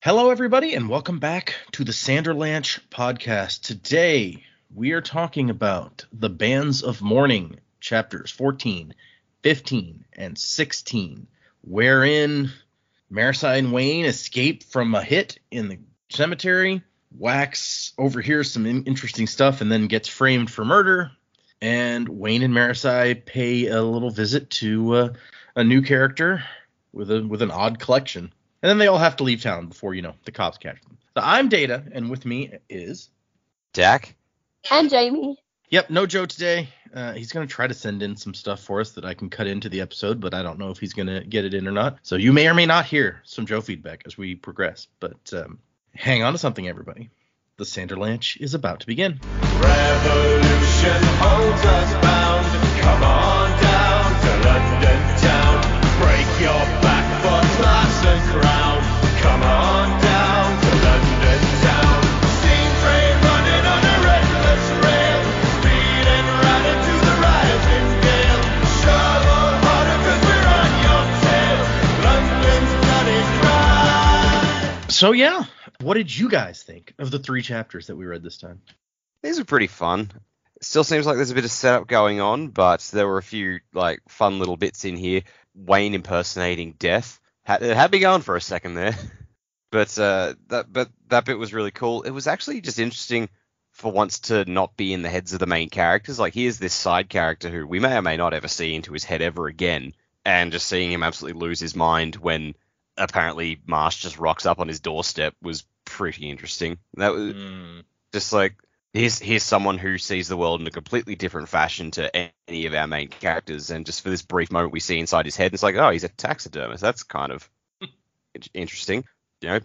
Hello, everybody, and welcome back to the Sanderlanche podcast. Today, we are talking about the Bands of Mourning, chapters 14, 15, and 16, wherein Marisi and Wayne escape from a hit in the cemetery. Wax overhears some interesting stuff and then gets framed for murder. And Wayne and Marisi pay a little visit to a new character with an odd collection. And then they all have to leave town before, the cops catch them. So I'm Data, and with me is... Dak? And Jamie. Yep, no Joe today. He's going to try to send in some stuff for us that I can cut into the episode, but I don't know if he's going to get it in or not. So you may or may not hear some Joe feedback as we progress. But hang on to something, everybody. The Sanderlanche is about to begin. Revolution holds us bound. Come on down to London town. Break your back for class and crown. Come on down to London town. Steam train running on a restless rail. Speeding right into the rising gale. Shovel harder 'cause we're on your tail. London's bloody dry. So yeah, what did you guys think of the 3 chapters that we read this time? These were pretty fun. Still seems like there's a bit of setup going on, but there were a few fun little bits in here. Wayne impersonating Death had me going for a second there, but that bit was really cool. It was actually just interesting for once to not be in the heads of the main characters. Like, here's this side character who we may or may not ever see into his head ever again, and just seeing him absolutely lose his mind when apparently Marsh just rocks up on his doorstep was pretty interesting. That was just like, here's someone who sees the world in a completely different fashion to any of our main characters, and just for this brief moment we see inside his head, it's like, oh, he's a taxidermist. That's kind of interesting.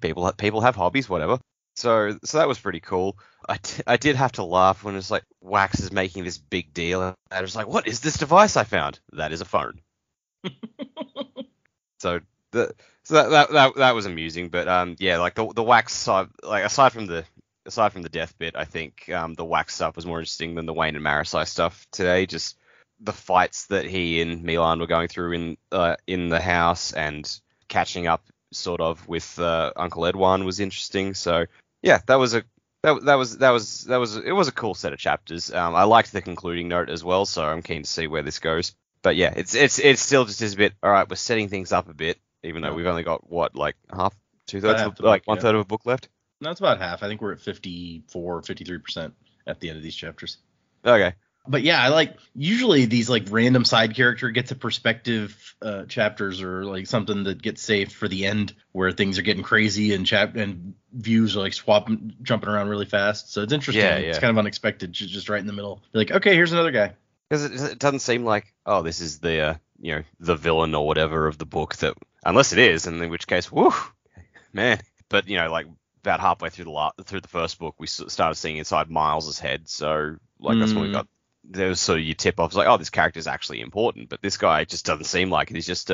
People have hobbies, whatever. So that was pretty cool. I did have to laugh when it's like Wax is making this big deal, and I was like, what is this device I found? That is a phone. So that was amusing, but the Wax side, aside from the Death bit, I think the Wax stuff was more interesting than the Wayne and Marisi stuff today. Just the fights that he and Milan were going through in the house, and catching up sort of with Uncle Edwan was interesting. So yeah, it was a cool set of chapters. I liked the concluding note as well, so I'm keen to see where this goes. But yeah, it's still just this bit. All right, we're setting things up a bit, even though we've only got half, 2/3, 1/3 of a book left. That's about half. I think we're at 54, 53% at the end of these chapters. Okay. But yeah, usually these random side character gets a perspective chapters, or something that gets saved for the end where things are getting crazy and views are jumping around really fast. So it's interesting. Yeah. It's kind of unexpected, just right in the middle. You're like, okay, here's another guy. Because it doesn't seem like, oh, this is the the villain or whatever of the book, that, unless it is, and in which case, woo, man. But about halfway through the first book, we started seeing inside Miles's head. So that's when we got, there was sort of your tip off. It's like, oh, this character's actually important, but this guy just doesn't seem like it. He's just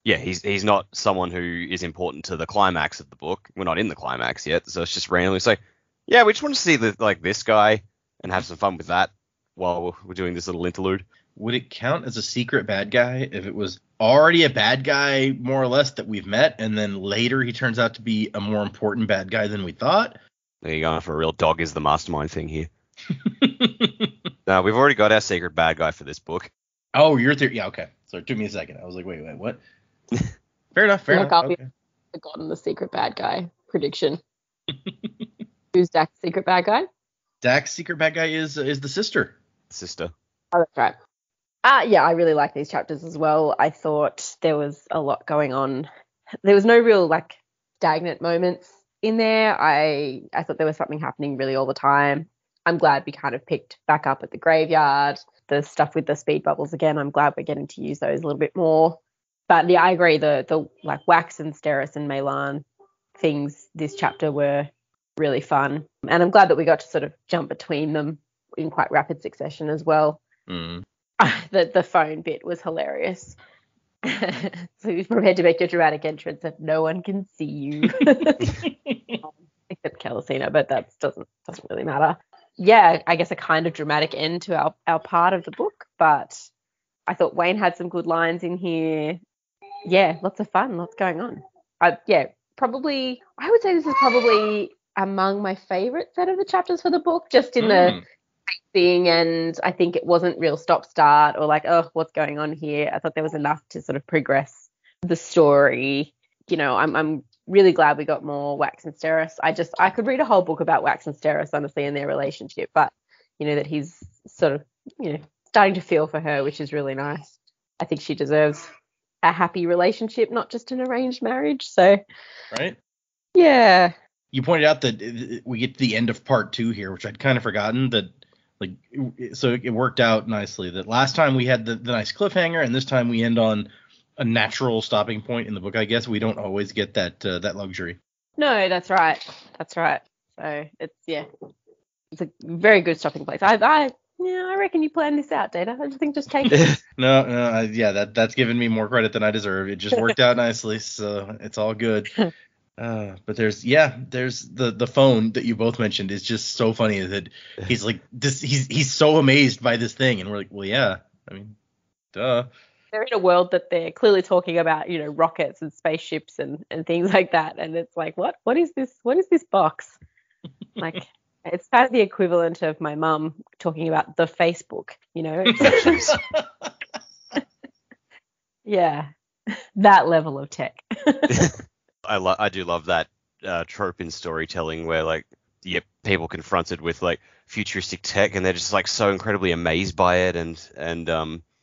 he's not someone who is important to the climax of the book. We're not in the climax yet, so it's just randomly say, yeah, we just want to see this guy and have some fun with that while we're doing this little interlude. Would it count as a secret bad guy if it was already a bad guy, more or less, that we've met, and then later he turns out to be a more important bad guy than we thought? There you go, for a real dog is the mastermind thing here. No, we've already got our secret bad guy for this book. Oh, yeah, okay. So it took me a second. I was like, wait, what? Fair enough. I've forgotten the secret bad guy prediction. Who's Dak's secret bad guy? Dak's secret bad guy is the sister. Sister. Oh, that's right. Yeah, I really like these chapters as well. I thought there was a lot going on. There was no real stagnant moments in there. I thought there was something happening really all the time. I'm glad we kind of picked back up at the graveyard. The stuff with the speed bubbles again, I'm glad we're getting to use those a little bit more. But yeah, I agree. The Wax and Steris and Milan things this chapter were really fun. And I'm glad that we got to sort of jump between them in quite rapid succession as well. The phone bit was hilarious. So you're prepared to make your dramatic entrance if no one can see you. Except Kelisina, but that doesn't really matter. Yeah, I guess a kind of dramatic end to our part of the book, but I thought Wayne had some good lines in here. Yeah, lots of fun, lots going on. probably, I would say this is probably among my favorite set of the chapters for the book, just in the thing, and I think it wasn't real stop-start or like, oh, what's going on here? I thought there was enough to sort of progress the story. You know, I'm really glad we got more Wax and Steris. I could read a whole book about Wax and Steris, honestly, and their relationship, but you know that he's sort of, you know, starting to feel for her, which is really nice. I think she deserves a happy relationship, not just an arranged marriage. So, right? Yeah. You pointed out that we get to the end of part 2 here, which I'd kind of forgotten that, like, so it worked out nicely that last time we had the nice cliffhanger, and this time we end on a natural stopping point in the book. I guess we don't always get that luxury. No, that's right. That's right. So it's a very good stopping place. I reckon you planned this out, Data. I just think just take it. That's given me more credit than I deserve. It just worked out nicely, so it's all good. But there's the phone that you both mentioned is just so funny that he's like this. He's so amazed by this thing, and we're like, well, yeah. I mean, duh. They're in a world that they're clearly talking about, you know, rockets and spaceships and things like that, and it's like, what is this? What is this box? Like, it's kind of the equivalent of my mum talking about the Facebook, you know. Yeah, that level of tech. I do love that trope in storytelling where, like, people confronted with, like, futuristic tech and they're just, like, so incredibly amazed by it and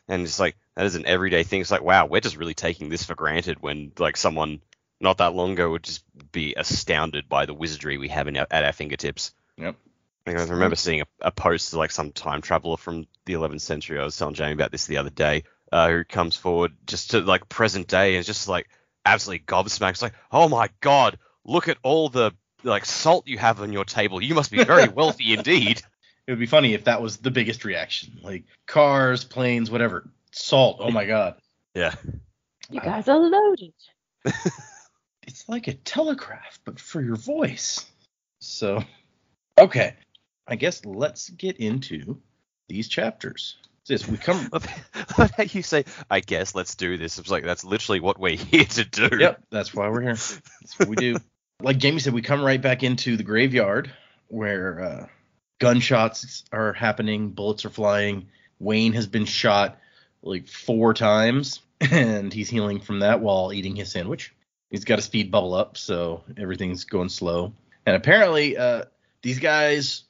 it's like, that is an everyday thing. It's like, wow, we're just really taking this for granted when, like, someone not that long ago would just be astounded by the wizardry we have at our fingertips. Yep. I remember seeing a post of, like, some time traveler from the 11th century. I was telling Jamie about this the other day, who comes forward just to, like, present day and just, like, absolutely gobsmacked. It's like, oh my god, look at all the, like, salt you have on your table. You must be very wealthy indeed. It would be funny if that was the biggest reaction. Like, cars, planes, whatever. Salt. Oh my god. Yeah. You guys are loaded. It's like a telegraph, but for your voice. So, okay. I guess let's get into these chapters. This we come. How you say, I guess let's do this. It's like, that's literally what we're here to do. Yep, that's why we're here. That's what we do. Like Jamie said, we come right back into the graveyard where gunshots are happening, bullets are flying. Wayne has been shot like 4 times, and he's healing from that while eating his sandwich. He's got a speed bubble up, so everything's going slow. And apparently, these guys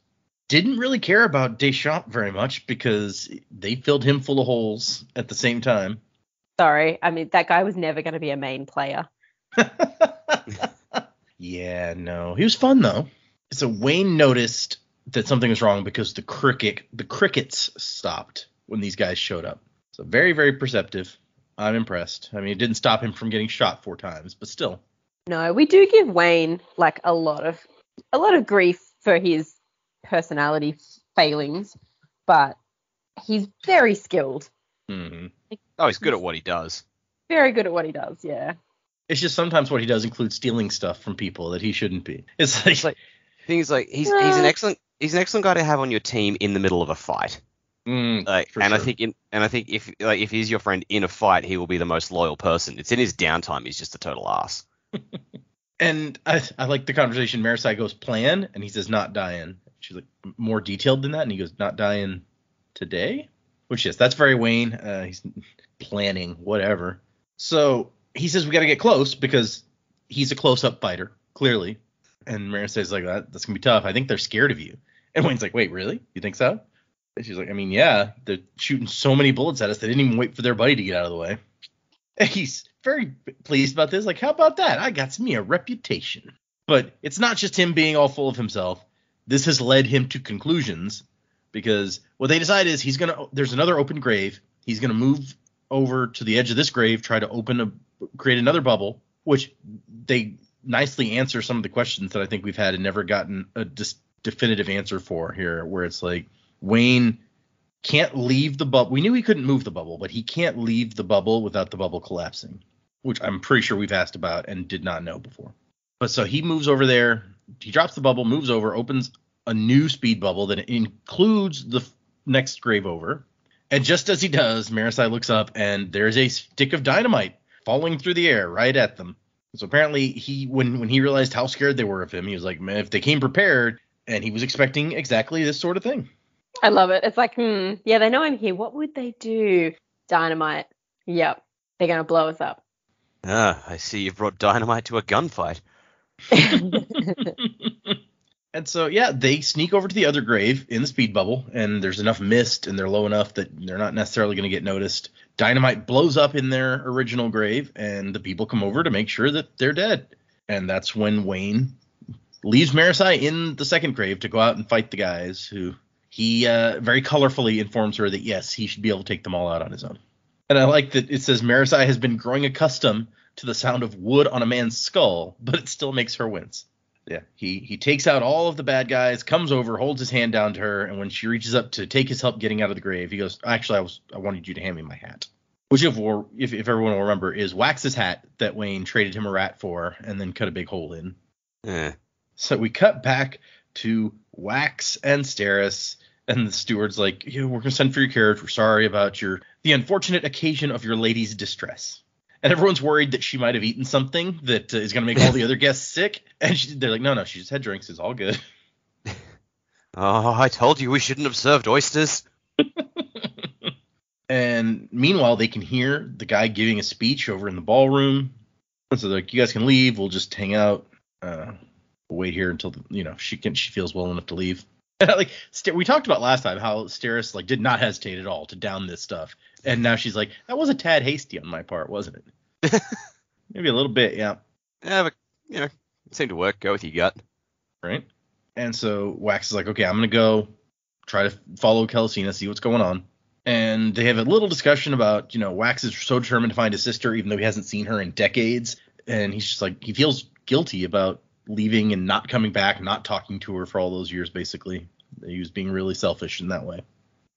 didn't really care about Deschamps very much because they filled him full of holes at the same time. Sorry, I mean, that guy was never going to be a main player. Yeah, no. He was fun, though. So Wayne noticed that something was wrong because the crickets stopped when these guys showed up. So very, very perceptive. I'm impressed. I mean, it didn't stop him from getting shot 4 times, but still. No, we do give Wayne, like, a lot of grief for his personality failings, but he's very skilled. Mm-hmm. Oh, he's good at what he does. Very good at what he does, yeah. It's just sometimes what he does includes stealing stuff from people that he shouldn't be. It's like things like he's an excellent guy to have on your team in the middle of a fight. I think if he's your friend in a fight, he will be the most loyal person. It's in his downtime he's just a total ass. And I like the conversation. Marasai goes, plan, and he says, not dying. She's like, more detailed than that, and he goes, not dying today? Which, yes, that's very Wayne. He's planning, whatever. So he says we got to get close because he's a close-up fighter, clearly. And Marasai's like, that's going to be tough. I think they're scared of you. And Wayne's like, wait, really? You think so? And she's like, I mean, yeah, they're shooting so many bullets at us, they didn't even wait for their buddy to get out of the way. And he's very pleased about this. Like, how about that? I got me a reputation. But it's not just him being all full of himself. This has led him to conclusions because what they decide is there's another open grave. He's going to move over to the edge of this grave, try to create another bubble, which they nicely answer some of the questions that I think we've had and never gotten a definitive answer for here, where it's like, Wayne can't leave the bubble. We knew he couldn't move the bubble, but he can't leave the bubble without the bubble collapsing, which I'm pretty sure we've asked about and did not know before. But so he moves over there. He drops the bubble, moves over, opens a new speed bubble that includes the next grave over. And just as he does, Marasai looks up and there's a stick of dynamite falling through the air right at them. So apparently when he realized how scared they were of him, he was like, man, if they came prepared, and he was expecting exactly this sort of thing. I love it. It's like, yeah, they know I'm here. What would they do? Dynamite. Yep. They're going to blow us up. Ah, I see you've brought dynamite to a gunfight. And so, yeah, they sneak over to the other grave in the speed bubble, and there's enough mist, and they're low enough that they're not necessarily going to get noticed. Dynamite blows up in their original grave, and the people come over to make sure that they're dead. And that's when Wayne leaves Marisai in the second grave to go out and fight the guys, who he very colorfully informs her that, yes, he should be able to take them all out on his own. And I like that it says Marisai has been growing accustomed to the sound of wood on a man's skull, but it still makes her wince. Yeah, he takes out all of the bad guys, comes over, holds his hand down to her, and when she reaches up to take his help getting out of the grave, he goes, actually, I wanted you to hand me my hat. Which, if everyone will remember, is Wax's hat that Wayne traded him a rat for and then cut a big hole in. Yeah. So we cut back to Wax and Steris, and the steward's like, we're going to send for your carriage. We're sorry about the unfortunate occasion of your lady's distress. And everyone's worried that she might have eaten something that is going to make all the other guests sick. And they're like, no, she just had drinks. It's all good. Oh, I told you we shouldn't have served oysters. And meanwhile, they can hear the guy giving a speech over in the ballroom. And so they're like, you guys can leave. We'll just hang out. We'll wait here until, she feels well enough to leave. Like we talked about last time how Steris did not hesitate at all to down this stuff. And now she's like, that was a tad hasty on my part, wasn't it? Maybe a little bit, yeah. Yeah, but, it seemed to work. Go with your gut. Right? And so Wax is like, okay, I'm going to go try to follow Kelsina, see what's going on. And they have a little discussion about, Wax is so determined to find his sister, even though he hasn't seen her in decades. And he's just like, he feels guilty about leaving and not coming back, not talking to her for all those years, basically. He was being really selfish in that way. And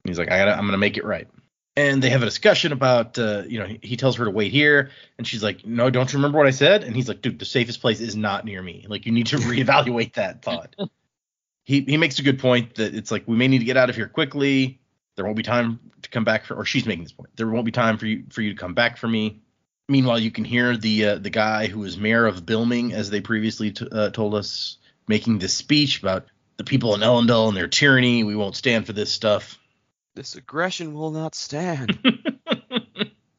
he's like, I'm going to make it right. And they have a discussion about, he tells her to wait here. And she's like, no, don't you remember what I said? And he's like, dude, the safest place is not near me. You need to reevaluate that thought. He makes a good point that it's like, we may need to get out of here quickly. There won't be time to come back or she's making this point. There won't be time for you to come back for me. Meanwhile, you can hear the guy who is mayor of Bilming, as they previously told us, making this speech about the people in Ellendale and their tyranny. We won't stand for this stuff. This aggression will not stand.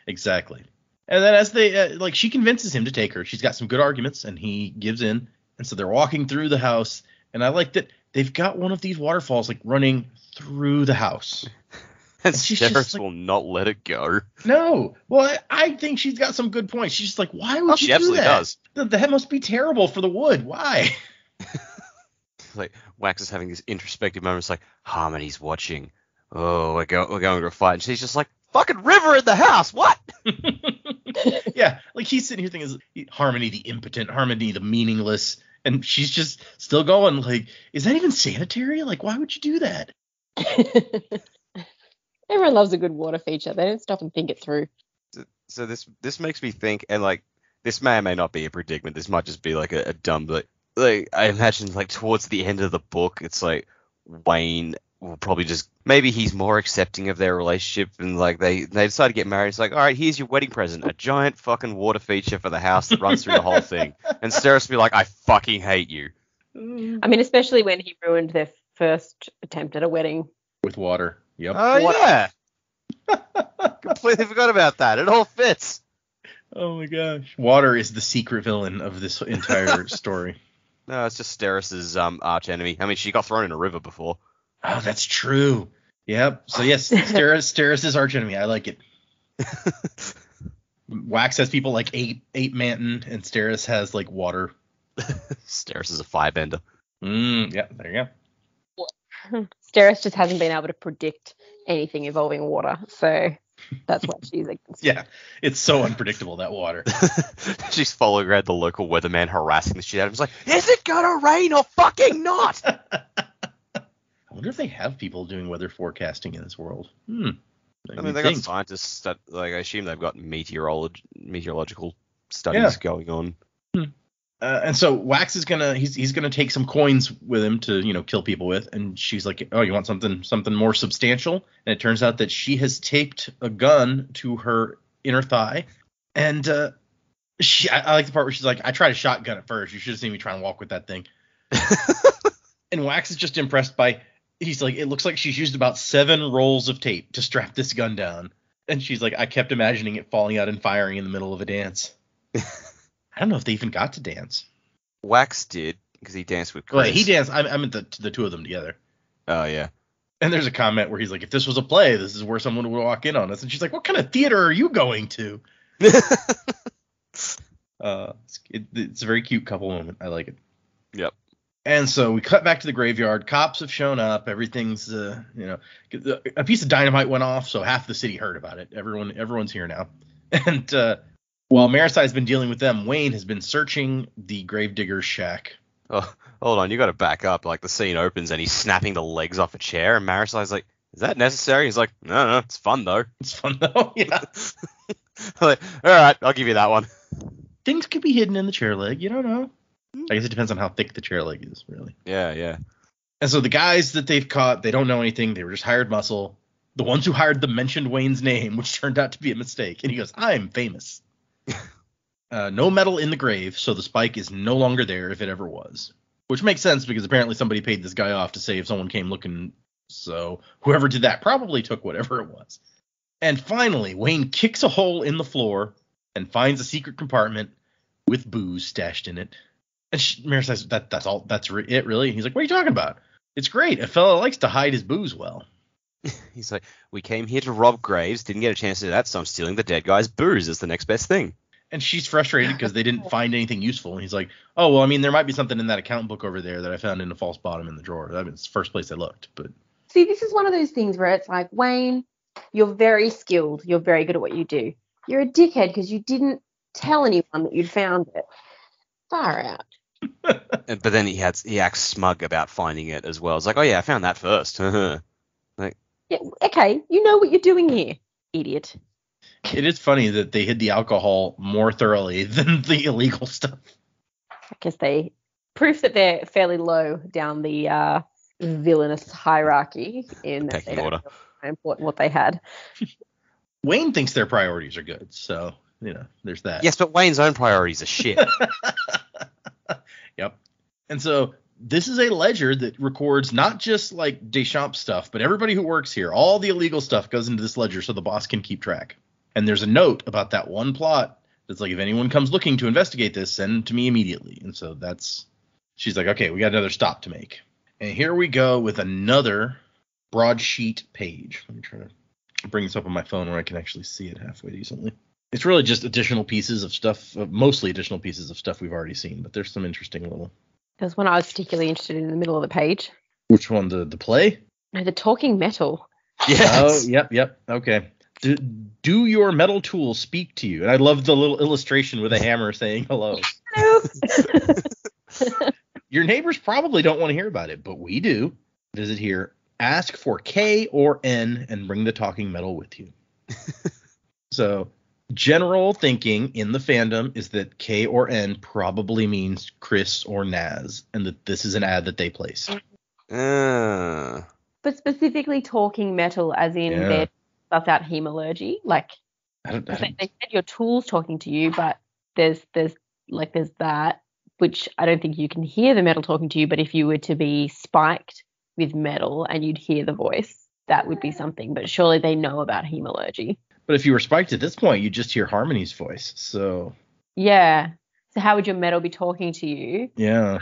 Exactly. And then as they she convinces him to take her. She's got some good arguments, and he gives in. And so they're walking through the house, and I like that they've got one of these waterfalls running through the house. And Steris will not let it go. No. Well, I think she's got some good points. She's just like, why would you do that? She absolutely does. That must be terrible for the wood. Why? Wax is having this introspective moment. It's like, Harmony's watching. Oh, we're going to a fight. And she's just like, fucking river in the house. What? Yeah. He's sitting here thinking, Harmony the impotent, Harmony the meaningless. And she's just still going, is that even sanitary? Why would you do that? Everyone loves a good water feature. They don't stop and think it through. So this makes me think, and this may or may not be a predicament. This might just be a dumb, but I imagine towards the end of the book, it's Wayne will probably just, maybe he's more accepting of their relationship, and they decide to get married. It's all right, here's your wedding present, a giant fucking water feature for the house that runs through the whole thing. And Steris will be like, I fucking hate you. I mean, especially when he ruined their first attempt at a wedding. With water. Yep. Oh, yeah. Completely forgot about that. It all fits. Oh, my gosh. Water is the secret villain of this entire story. No, it's just Steris's arch enemy. I mean, she got thrown in a river before. Oh, that's true. Yep. So, yes, Steris's arch enemy. I like it. Wax has people like Ape Manton, and Steris has, water. Steris is a firebender. Yeah, there you go. Steris just hasn't been able to predict anything involving water, so that's what she's against. Yeah, it's so unpredictable, that water. She's following around the local weatherman, harassing the shit out of him. It's like, is it gonna rain or fucking not? I wonder if they have people doing weather forecasting in this world. I mean, they got scientists that, I assume they've got meteorological studies going on. And so Wax is he's gonna take some coins with him to kill people with, and she's like, oh, you want something more substantial? And it turns out that she has taped a gun to her inner thigh, and I like the part where she's like, I tried a shotgun at first. You should have seen me try and walk with that thing. And Wax is just impressed by, he's like, it looks like she's used about 7 rolls of tape to strap this gun down. And she's like, I kept imagining it falling out and firing in the middle of a dance. I don't know if they even got to dance. Wax did, because he danced with Chris. Well, he danced. I meant the two of them together. Oh, yeah. And there's a comment where he's like, if this was a play, this is where someone would walk in on us. And she's like, what kind of theater are you going to? It's a very cute couple moment. I like it. Yep. And so we cut back to the graveyard. Cops have shown up. Everything's, a piece of dynamite went off, so half the city heard about it. Everyone's here now. And while Marisai's been dealing with them, Wayne has been searching the gravedigger's shack. Oh, hold on. You got to back up. Like, the scene opens and he's snapping the legs off a chair, and Marisai's like, is that necessary? He's like, no, it's fun, though. It's fun, though, yeah. Like, all right, I'll give you that one. Things could be hidden in the chair leg. You don't know. I guess it depends on how thick the chair leg is, really. Yeah. And so the guys that they've caught, they don't know anything. They were just hired muscle. The ones who hired them mentioned Wayne's name, which turned out to be a mistake. And he goes, I'm famous. No metal in the grave, so the spike is no longer there if it ever was. Which makes sense because apparently somebody paid this guy off to say if someone came looking. So whoever did that probably took whatever it was. And finally, Wayne kicks a hole in the floor and finds a secret compartment with booze stashed in it. And Mary says, that's all. That's it, really? He's like, what are you talking about? It's great. A fella likes to hide his booze well. He's like, we came here to rob graves, didn't get a chance to do that, so I'm stealing the dead guy's booze as the next best thing. And she's frustrated because they didn't find anything useful. And he's like, oh, well, I mean, there might be something in that account book over there that I found in a false bottom in the drawer. I mean, it's the first place I looked. But See, this is one of those things where it's like, Wayne, you're very skilled. You're very good at what you do. You're a dickhead because you didn't tell anyone that you'd found it. Far out. But then he acts smug about finding it as well. It's like, oh yeah, I found that first. Like, Yeah, okay, you know what you're doing here, idiot. it is funny that they hid the alcohol more thoroughly than the illegal stuff. I guess proof that they're fairly low down the villainous hierarchy in that Pecking they don't order. know how important what they had. Wayne thinks their priorities are good, so there's that. yes, but Wayne's own priorities are shit. Yep. And so this is a ledger that records not just like Deschamps stuff, but everybody who works here. All the illegal stuff goes into this ledger so the boss can keep track. And there's a note about that one plot that's like, if anyone comes looking to investigate this, send to me immediately. And so she's like, okay, we got another stop to make. And here we go with another broadsheet page. Let me try to bring this up on my phone where I can actually see it halfway decently. It's really just additional pieces of stuff, mostly additional pieces of stuff we've already seen, but there's some interesting little. There's one I was particularly interested in the middle of the page. Which one? The play? No, the talking metal. Yes. Oh, yep. Okay. Do your metal tools speak to you? And I love the little illustration with a hammer saying hello. Hello. Your neighbors probably don't want to hear about it, but we do. Visit here. Ask for K or N and bring the talking metal with you. So general thinking in the fandom is that K or N probably means Chris or Naz, and that this is an ad that they placed. Uh, But specifically talking metal as in they're about hemalurgy. Like they said your tools talking to you, but there's that, which I don't think you can hear the metal talking to you, but if you were to be spiked with metal and you'd hear the voice, that would be something. But surely they know about hemalurgy. But if you were spiked at this point, you just hear Harmony's voice. So Yeah. So how would your metal be talking to you? yeah.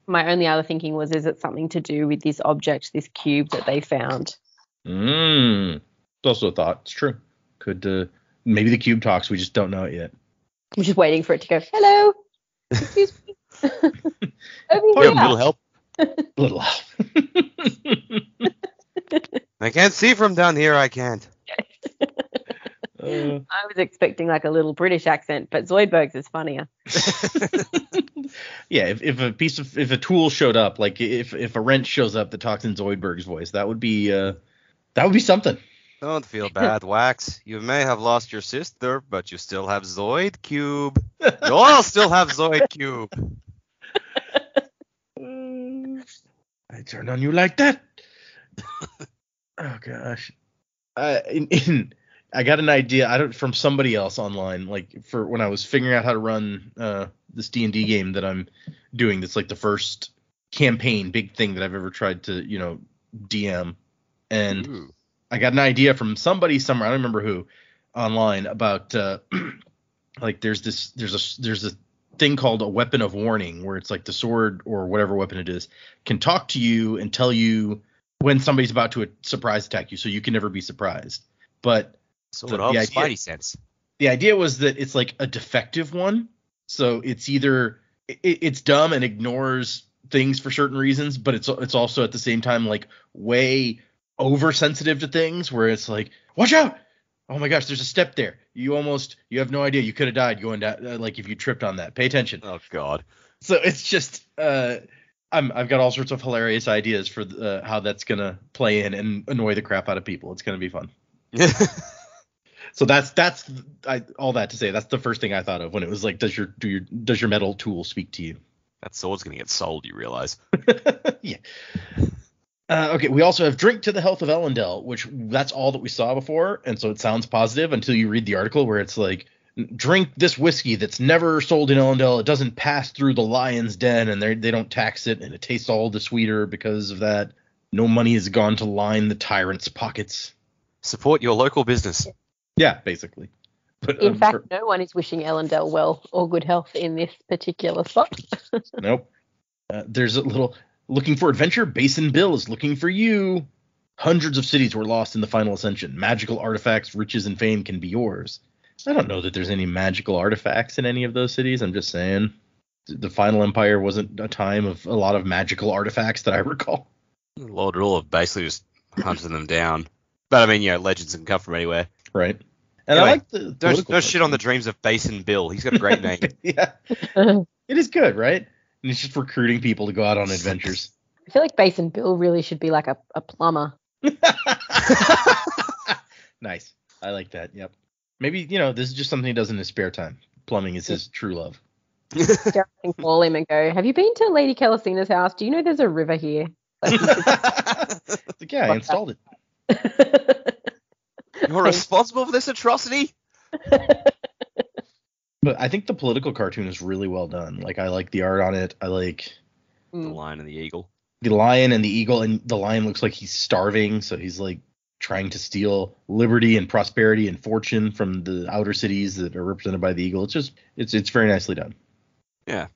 My only other thinking was, is it something to do with this object, this cube that they found? It's also a thought. It's true. Could maybe the cube talks. We just don't know it yet. I'm just waiting for it to go, hello. Excuse me. Over a here. little help. Little help. I can't see from down here. I can't. I was expecting like a little British accent, but Zoidberg's is funnier. Yeah, if a tool showed up, like if a wrench shows up that talks in Zoidberg's voice, that would be something. Don't feel bad, Wax. You may have lost your sister, but you still have Zoid Cube. You all still have Zoid Cube. I turned on you like that. Oh gosh. I got an idea from somebody else online, like for when I was figuring out how to run this D&D game that I'm doing. That's like the first campaign, big thing that I've ever tried to, DM. And Ooh. I got an idea from somebody somewhere, I don't remember who, online about like there's a thing called a weapon of warning, where it's like the sword or whatever weapon it is can talk to you and tell you when somebody's about to surprise attack you, so you can never be surprised. But Sort of Spidey sense. the idea was that it's like a defective one, so it's either it's dumb and ignores things for certain reasons, but it's also at the same time like way oversensitive to things, where it's like, watch out, oh my gosh, there's a step there, you have no idea, you could have died going down, like if you tripped on that, pay attention. Oh god. So it's just I've got all sorts of hilarious ideas for how that's gonna play in and annoy the crap out of people. It's gonna be fun. So that's all that to say, that's the first thing I thought of when it was like, does your metal tool speak to you? That sword's gonna get sold, you realize. Yeah. Okay, we also have drink to the health of Elendel, which that's all that we saw before, and so it sounds positive until you read the article where it's like, drink this whiskey that's never sold in Elendel. It doesn't pass through the lion's den, and they don't tax it, and it tastes all the sweeter because of that. No money has gone to line the tyrant's pockets. Support your local business. Yeah, basically. But In fact, no one is wishing Elendel well or good health in this particular spot. Nope. There's a little looking for adventure. Basin Bill is looking for you. Hundreds of cities were lost in the final ascension. Magical artifacts, riches, and fame can be yours. I don't know that there's any magical artifacts in any of those cities. I'm just saying the final empire wasn't a time of a lot of magical artifacts that I recall. Lord Rule basically just hunted them down. But I mean, legends can come from anywhere. Right. And Anyway, I like the don't shit on the dreams of Basin Bill. He's got a great name. Yeah. It is good, right? And he's just recruiting people to go out on adventures. I feel like Basin Bill really should be like a plumber. Nice. I like that. Yep. Maybe, this is just something he does in his spare time. Plumbing is his true love. Derek can call him and go, have you been to Lady Kelisina's house? Do you know there's a river here? Like, yeah, I installed it. You're responsible for this atrocity? But I think the political cartoon is really well done. Like, I like the art on it. I like The lion and the eagle. the lion and the eagle, and the lion looks like he's starving, so he's like trying to steal liberty and prosperity and fortune from the outer cities that are represented by the eagle. It's very nicely done. Yeah.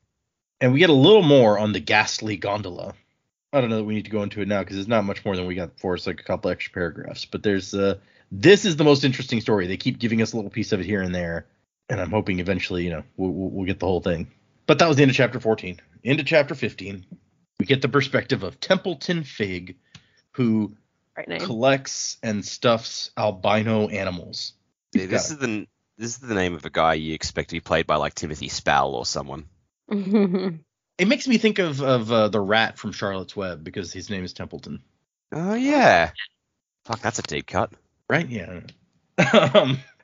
And we get a little more on the ghastly gondola. I don't know that we need to go into it now because it's not much more than we got before. It's like a couple extra paragraphs. But there's this is the most interesting story. They keep giving us a little piece of it here and there, and I'm hoping eventually, we'll get the whole thing. But that was the end of chapter 14. Into chapter 15, we get the perspective of Templeton Fig, who collects and stuffs albino animals. Yeah, this is the name of a guy you expect to be played by like Timothy Spall or someone. It makes me think of the rat from Charlotte's Web because his name is Templeton. Oh yeah. Fuck, that's a deep cut. Right? Yeah.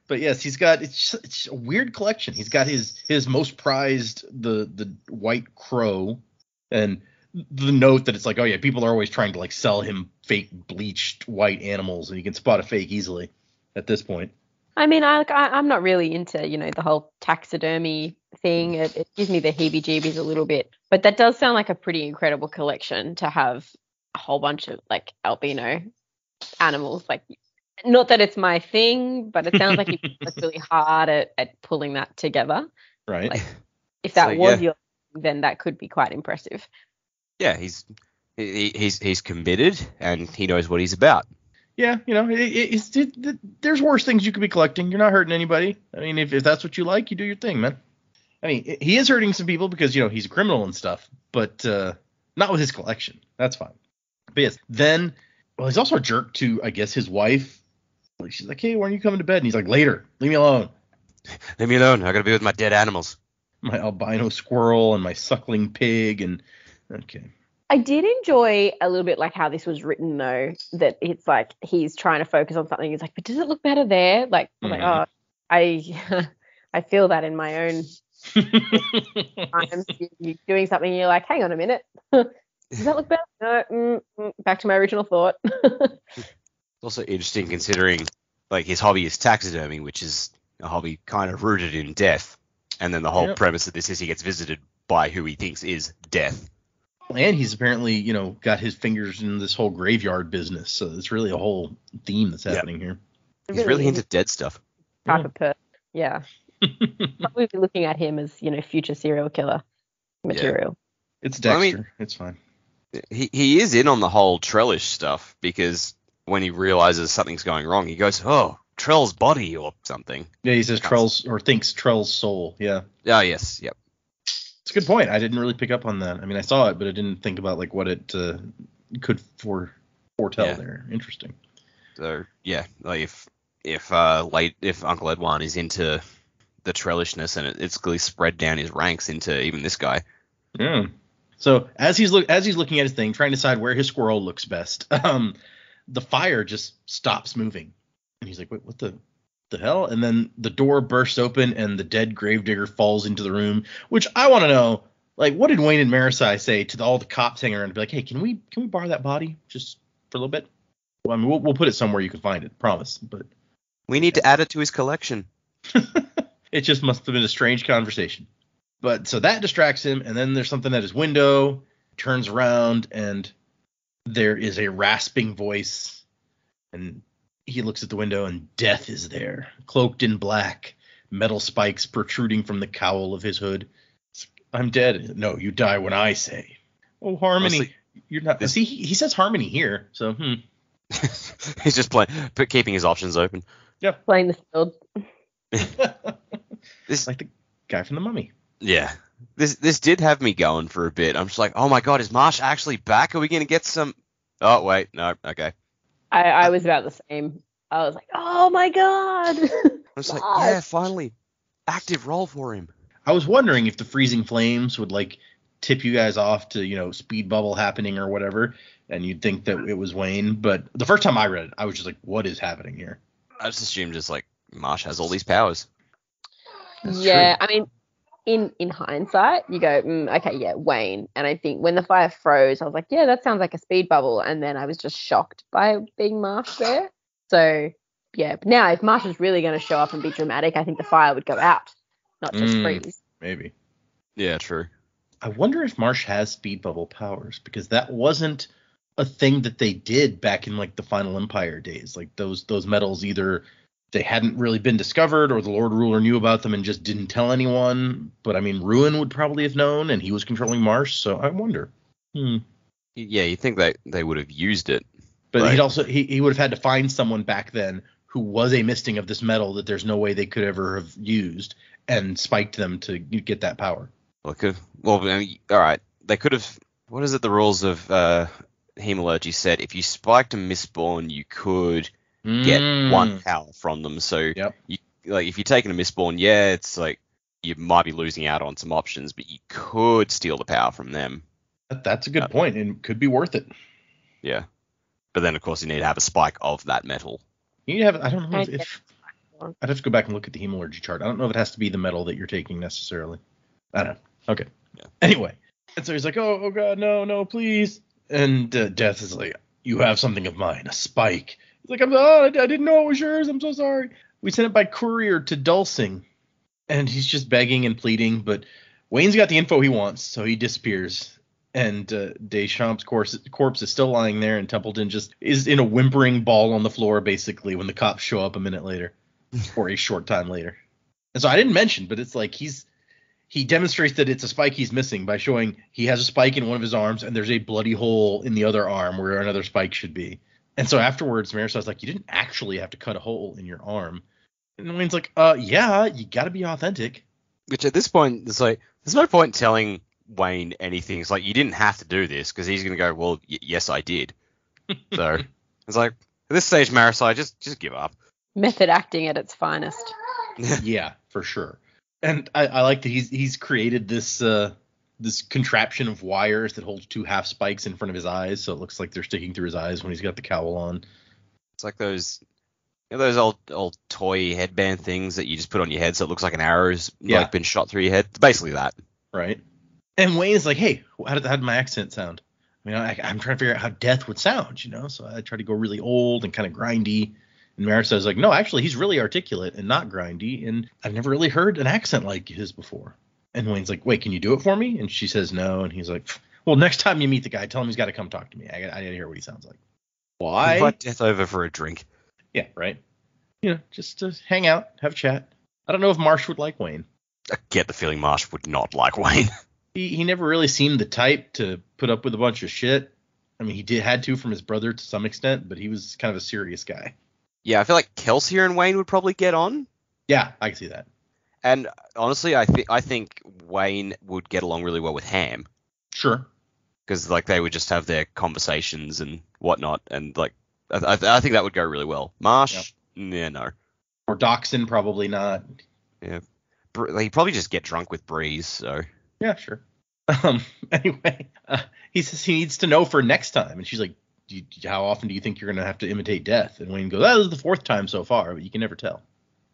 But yes, he's got it's a weird collection. He's got his most prized, the white crow, and the note that it's like, oh yeah, people are always trying to like sell him fake bleached white animals, and you can spot a fake easily at this point. I mean, I'm not really into, the whole taxidermy thing. It gives me the heebie-jeebies a little bit. But that does sound like a pretty incredible collection to have a whole bunch of, like, albino animals. Like, not that it's my thing, but it sounds like you work really hard at pulling that together. Right. Like, if that was your thing, then that could be quite impressive. Yeah, he's committed and he knows what he's about. Yeah, there's worse things you could be collecting. You're not hurting anybody. I mean, if that's what you like, you do your thing, man. I mean, he is hurting some people because, he's a criminal and stuff, but not with his collection. That's fine. But yes, then, he's also a jerk to, I guess, his wife. Like, she's like, hey, when are you coming to bed? And he's like, later. Leave me alone. Leave me alone. I got to be with my dead animals. My albino squirrel and my suckling pig and, okay. I did enjoy a little bit like how this was written, though, that it's like he's trying to focus on something. He's like, but does it look better there? Like, I'm like, oh, I feel that in my own times. You're doing something and you're like, hang on a minute. Does that look better? No, back to my original thought. It's also interesting considering like his hobby is taxidermy, which is a hobby kind of rooted in death. And then the whole premise of this is he gets visited by who he thinks is death. And he's apparently, got his fingers in this whole graveyard business. So it's really a whole theme that's happening here. He's really into dead stuff. Type of person. Yeah. We'd be looking at him as, future serial killer material. Yeah. It's Dexter. It's fine. He is in on the whole Trellish stuff, because when he realizes something's going wrong, he goes, "Oh, Trell's body," or something. Yeah, he says Trell's, or thinks Trell's soul. Yeah. Oh, yes. Yep. It's a good point. I didn't really pick up on that. I mean, I saw it, but I didn't think about like what it could foretell there. Interesting. So yeah, like if Uncle Edwin is into the Trellishness, and it's clearly spread down his ranks into even this guy. Yeah. So as he's looking at his thing, trying to decide where his squirrel looks best, the fire just stops moving, and he's like, "Wait, what the hell?" And then the door bursts open, and the dead gravedigger falls into the room. Which I want to know, like, what did Wayne and Marisai say to all the cops hanging around to be like, "Hey, can we borrow that body just for a little bit?" Well, I mean, we'll put it somewhere you can find it, promise. But we need to add it to his collection. It just must have been a strange conversation. But so that distracts him, and then there's something at his window. Turns around, and there is a rasping voice, and he looks at the window, and death is there, cloaked in black, metal spikes protruding from the cowl of his hood. "I'm dead." "No, you die when I say." "Oh, Harmony, honestly, you're not." See, he says Harmony here, so He's just keeping his options open. Yeah, playing the field. This like the guy from The Mummy. Yeah. This did have me going for a bit. I'm just like, oh my god, is Marsh actually back? Are we going to get some... Oh, wait, no, okay. I was about the same. I was like, oh my god. I was like, yeah, finally. Active role for him. I was wondering if the freezing flames would, like, tip you guys off to, speed bubble happening or whatever, and you'd think that it was Wayne. But the first time I read it, I was just like, what is happening here? I just assumed Marsh has all these powers. That's yeah, true. I mean, in hindsight, you go, okay, yeah, Wayne. And I think when the fire froze, I was like, yeah, that sounds like a speed bubble. And then I was just shocked by being Marsh there. So, yeah, but now if Marsh is really going to show up and be dramatic, I think the fire would go out, not just freeze. Maybe. Yeah, true. I wonder if Marsh has speed bubble powers, because that wasn't a thing that they did back in, like, the Final Empire days. Like, those metals either... they hadn't really been discovered, or the Lord Ruler knew about them and just didn't tell anyone. But, I mean, Ruin would probably have known, and he was controlling Marsh, so I wonder. Yeah, you'd think they would have used it. But he'd also he would have had to find someone back then who was a misting of this metal that there's no way they could ever have used, and spiked them to get that power. All right. They could have... What is it the rules of hemalurgy said? If you spiked a Mistborn, you could... get one power from them. So if you're taking a Mistborn, it's like you might be losing out on some options, but you could steal the power from them. That's a good point, and could be worth it. Yeah. But then, of course, you need to have a spike of that metal. You need to have... I don't know if I'd have to go back and look at the hemalurgy chart. I don't know if it has to be the metal that you're taking necessarily. I don't know. Okay. Yeah. Anyway. And so he's like, oh god, no, please. And Death is like, you have something of mine, a spike. He's like, I didn't know it was yours. I'm so sorry. We sent it by courier to Dulcing. And he's just begging and pleading, but Wayne's got the info he wants, so he disappears. And Deschamps's corpse is still lying there, and Templeton just is in a whimpering ball on the floor, basically, when the cops show up a minute later, or a short time later. And so I didn't mention, but it's like he demonstrates that it's a spike he's missing by showing he has a spike in one of his arms, and there's a bloody hole in the other arm where another spike should be. And so afterwards, Marisai's like, you didn't actually have to cut a hole in your arm. And Wayne's like, yeah, you got to be authentic. Which at this point, it's like, there's no point telling Wayne anything. It's like, you didn't have to do this, because he's going to go, well, yes, I did. So it's like, at this stage, Marisai, just give up. Method acting at its finest. Yeah, for sure. And I like that he's created this this contraption of wires that holds two half spikes in front of his eyes, so it looks like they're sticking through his eyes when he's got the cowl on. It's like those old toy headband things that you just put on your head so it looks like an arrow's like been shot through your head. It's basically that. Right. And Wayne is like, hey, how did my accent sound? I mean, I'm trying to figure out how Death would sound, So I try to go really old and kind of grindy. And Marisai's like, no, actually, he's really articulate and not grindy, and I've never really heard an accent like his before. And Wayne's like, wait, can you do it for me? And she says no, and he's like, well, next time you meet the guy, tell him he's got to come talk to me. I got to hear what he sounds like. Why? Invite Death over for a drink. Yeah, right. Just to hang out, have a chat. I don't know if Marsh would like Wayne. I get the feeling Marsh would not like Wayne. He never really seemed the type to put up with a bunch of shit. I mean, had to from his brother to some extent, but he was kind of a serious guy. Yeah, I feel like Kelsey and Wayne would probably get on. Yeah, I can see that. And honestly, I think Wayne would get along really well with Ham. Sure. Because like they would just have their conversations and whatnot, and like I think that would go really well. Marsh, yeah, no. Or Dachshund, probably not. Yeah, he'd probably just get drunk with Breeze. So yeah, sure. Anyway, he says he needs to know for next time, and she's like, how often do you think you're gonna have to imitate death? And Wayne goes, that was the 4th time so far, but you can never tell.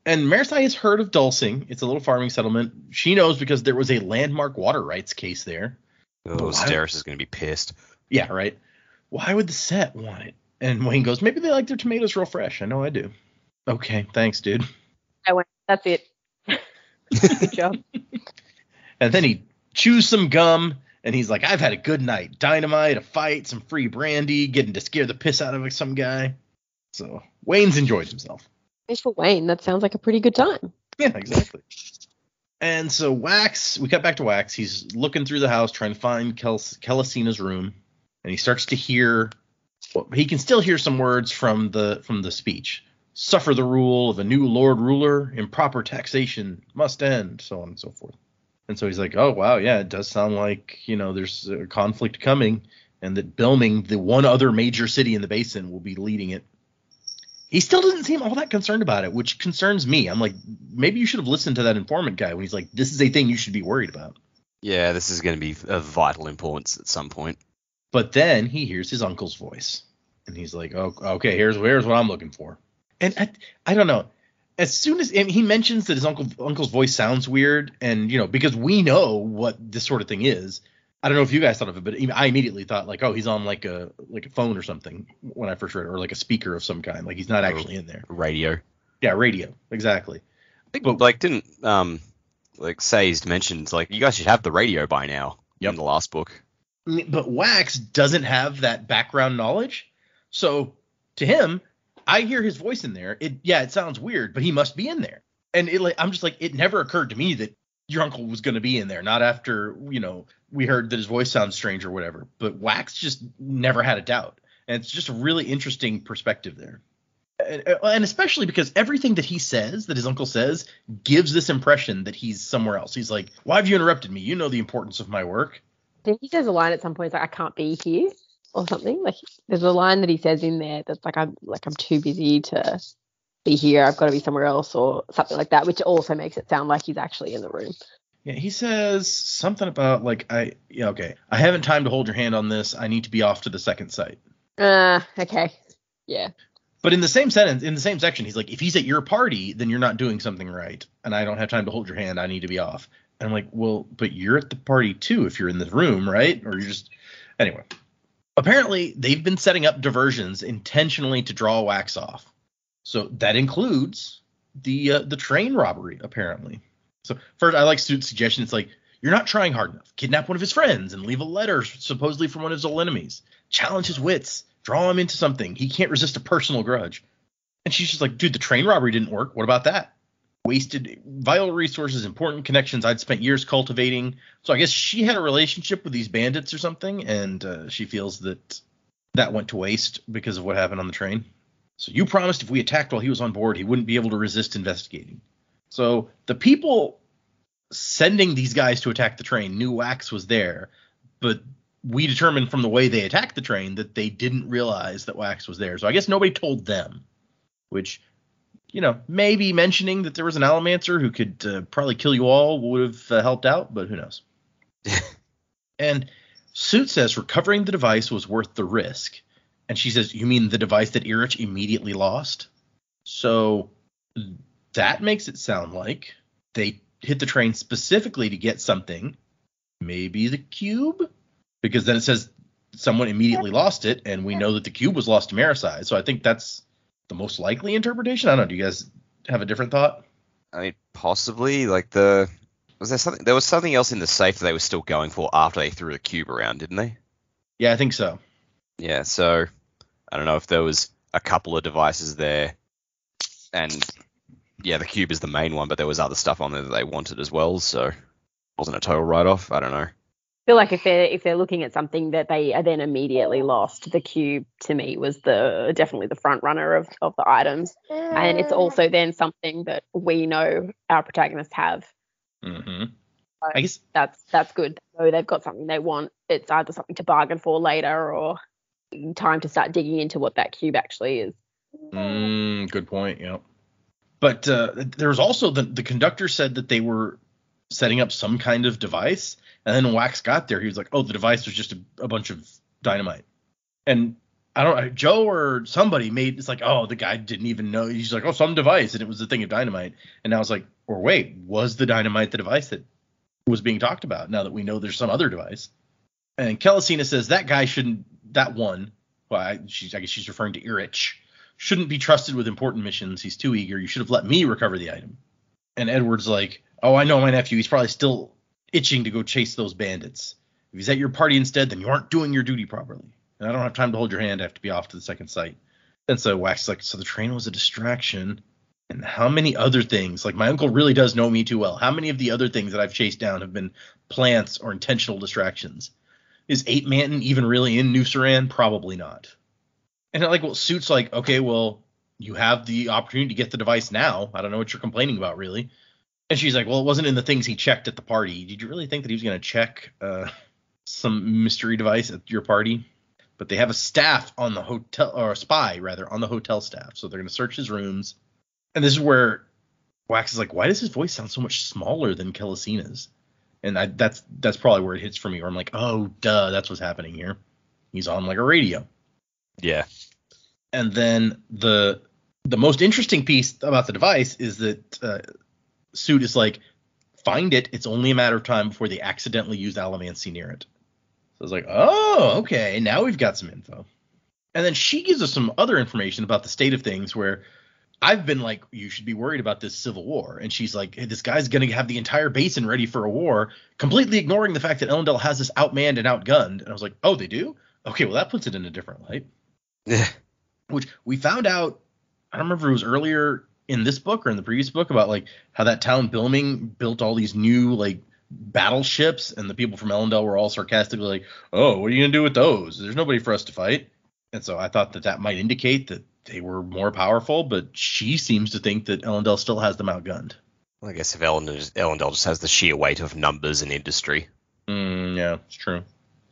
And Marisai has heard of Dulcing. It's a little farming settlement. She knows because there was a landmark water rights case there. Oh, Steris is going to be pissed. Yeah, right. Why would the set want it? And Wayne goes, maybe they like their tomatoes real fresh. I know I do. Okay, thanks, dude. I went, that's it. Good job. And then he chews some gum, and he's like, I've had a good night. Dynamite, a fight, some free brandy, getting to scare the piss out of some guy. So Wayne's enjoyed himself. Thanks for Wayne. That sounds like a pretty good time. Yeah, exactly. And so we cut back to Wax. He's looking through the house trying to find Kelisina's room, and he starts to hear. Well, he can still hear some words from the speech. Suffer the rule of a new Lord Ruler. Improper taxation must end. So on and so forth. And so he's like, oh wow, yeah, it does sound like there's a conflict coming, and that Bilming, the one other major city in the basin, will be leading it. He still doesn't seem all that concerned about it, which concerns me. I'm like, maybe you should have listened to that informant guy when he's like, this is a thing you should be worried about. Yeah, this is going to be of vital importance at some point. But then he hears his uncle's voice, and he's like, oh, okay, here's what I'm looking for. And I don't know. As soon as he mentions that his uncle's voice sounds weird, and, because we know what this sort of thing is, I don't know if you guys thought of it, but I immediately thought like, oh, he's on like a phone or something when I first read it, or like a speaker of some kind. Like he's not actually in there. Radio. Yeah, radio. Exactly. But like didn't Sazed mentioned like you guys should have the radio by now in the last book. But Wax doesn't have that background knowledge. So to him, I hear his voice in there. It sounds weird, but he must be in there. And I'm just like, it never occurred to me that your uncle was going to be in there. Not after, we heard that his voice sounds strange or whatever. But Wax just never had a doubt. And it's just a really interesting perspective there. And especially because everything that he says, that his uncle says, gives this impression that he's somewhere else. He's like, why have you interrupted me? You know the importance of my work. I think he says a line at some point, it's like, I can't be here or something. Like there's a line that he says in there that's like, I'm I'm too busy to be here. I've got to be somewhere else or something like that, which also makes it sound like he's actually in the room. Yeah, he says something about like, I haven't time to hold your hand on this. I need to be off to the second site. Okay. Yeah. But in the same sentence, in the same section, he's like, if he's at your party, then you're not doing something right. And I don't have time to hold your hand. I need to be off. And I'm like, well, but you're at the party too if you're in the room, right? Or you're just – anyway. Apparently, they've been setting up diversions intentionally to draw Wax off. So that includes the train robbery, apparently. So first, I like Suit's suggestion. It's like, you're not trying hard enough. Kidnap one of his friends and leave a letter supposedly from one of his old enemies. Challenge his wits. Draw him into something. He can't resist a personal grudge. And she's just like, dude, the train robbery didn't work. What about that? Wasted vital resources, important connections I'd spent years cultivating. So I guess she had a relationship with these bandits or something, and she feels that went to waste because of what happened on the train. So you promised if we attacked while he was on board, he wouldn't be able to resist investigating. So the people sending these guys to attack the train knew Wax was there, but we determined from the way they attacked the train that they didn't realize that Wax was there. So I guess nobody told them, which, maybe mentioning that there was an Allomancer who could probably kill you all would have helped out, but who knows? And Suit says recovering the device was worth the risk. And she says, you mean the device that Irich immediately lost? So that makes it sound like they hit the train specifically to get something, maybe the cube? Because then it says someone immediately lost it, and we know that the cube was lost to Marisai. So I think that's the most likely interpretation. I don't know. Do you guys have a different thought? I mean, possibly, like there was something else in the safe that they were still going for after they threw the cube around, didn't they? Yeah, I think so. Yeah, so I don't know if there was a couple of devices there, and yeah, the cube is the main one, but there was other stuff on there that they wanted as well, so it wasn't a total write-off. I don't know. I feel like if they're looking at something that they are then immediately lost, the cube to me was definitely the front runner of the items, and it's also then something that we know our protagonists have. Mm-hmm. So I guess that's good. So they've got something they want. It's either something to bargain for later or time to start digging into what that cube actually is. Good point. Yeah. But there was also the conductor said that they were setting up some kind of device. And then when Wax got there, he was like, oh, the device was just a bunch of dynamite. And I don't know, Joe or somebody it's like, oh, the guy didn't even know. He's like, oh, some device. And it was a thing of dynamite. And I was like, or wait, was the dynamite the device that was being talked about now that we know there's some other device? And Kelesina says that guy that one, well, I guess she's referring to Irich, shouldn't be trusted with important missions. He's too eager. You should have let me recover the item. And Edward's like, oh, I know my nephew. He's probably still itching to go chase those bandits. If he's at your party instead, then you aren't doing your duty properly. And I don't have time to hold your hand. I have to be off to the second site. And so Wax is like, so the train was a distraction. And how many other things, like my uncle really does know me too well. How many of the other things that I've chased down have been plants or intentional distractions? Is Ape Manton even really in New Saran? Probably not. And Suit's like, okay, well, you have the opportunity to get the device now. I don't know what you're complaining about, really. And she's like, well, it wasn't in the things he checked at the party. Did you really think that he was going to check some mystery device at your party? But they have a staff on the hotel, or a spy, rather, on the hotel staff. So they're going to search his rooms. And this is where Wax is like, why does his voice sound so much smaller than Kelesina's? And that's probably where it hits for me, where I'm like, oh, duh, that's what's happening here. He's on like a radio. Yeah. And then the most interesting piece about the device is that Suit is like, find it. It's only a matter of time before they accidentally use Allomancy near it. So I was like, oh, okay. Now we've got some info. And then she gives us some other information about the state of things where I've been like, you should be worried about this civil war. And she's like, hey, this guy's going to have the entire basin ready for a war, completely ignoring the fact that Ellendale has this outmanned and outgunned. And I was like, oh, they do? Okay, well, that puts it in a different light. Yeah. Which we found out, I don't remember if it was earlier in this book or in the previous book, about like how that town Bilming built all these new like battleships, and the people from Ellendale were all sarcastically like, oh, what are you going to do with those? There's nobody for us to fight. And so I thought that might indicate that they were more powerful, but she seems to think that Ellendale still has them outgunned. Well, I guess if Ellendale just has the sheer weight of numbers and industry. Yeah, it's true.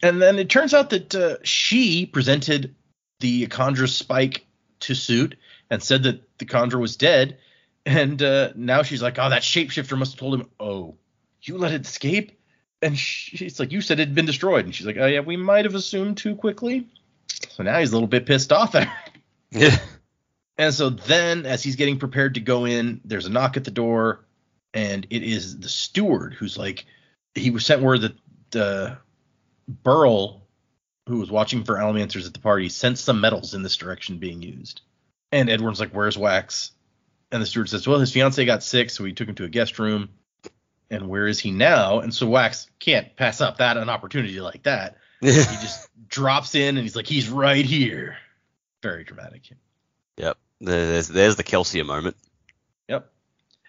And then it turns out that she presented the Conjurer's spike to Suit and said that the Conjurer was dead. And now she's like, oh, that shapeshifter must have told him, oh, you let it escape? And she's like, you said it had been destroyed. And she's like, oh, yeah, we might have assumed too quickly. So now he's a little bit pissed off at her. Yeah. And so then, as he's getting prepared to go in, there's a knock at the door, and it is the steward who's like, he was sent word that Burl, who was watching for Allomancers at the party, sensed some metals in this direction being used. And Edward's like, where's Wax? And the steward says, well, his fiance got sick, so we took him to a guest room. And where is he now? And so Wax can't pass up an opportunity like that. He just drops in, and he's like, he's right here. Very dramatic. Yep. There's the Kelsia moment. Yep.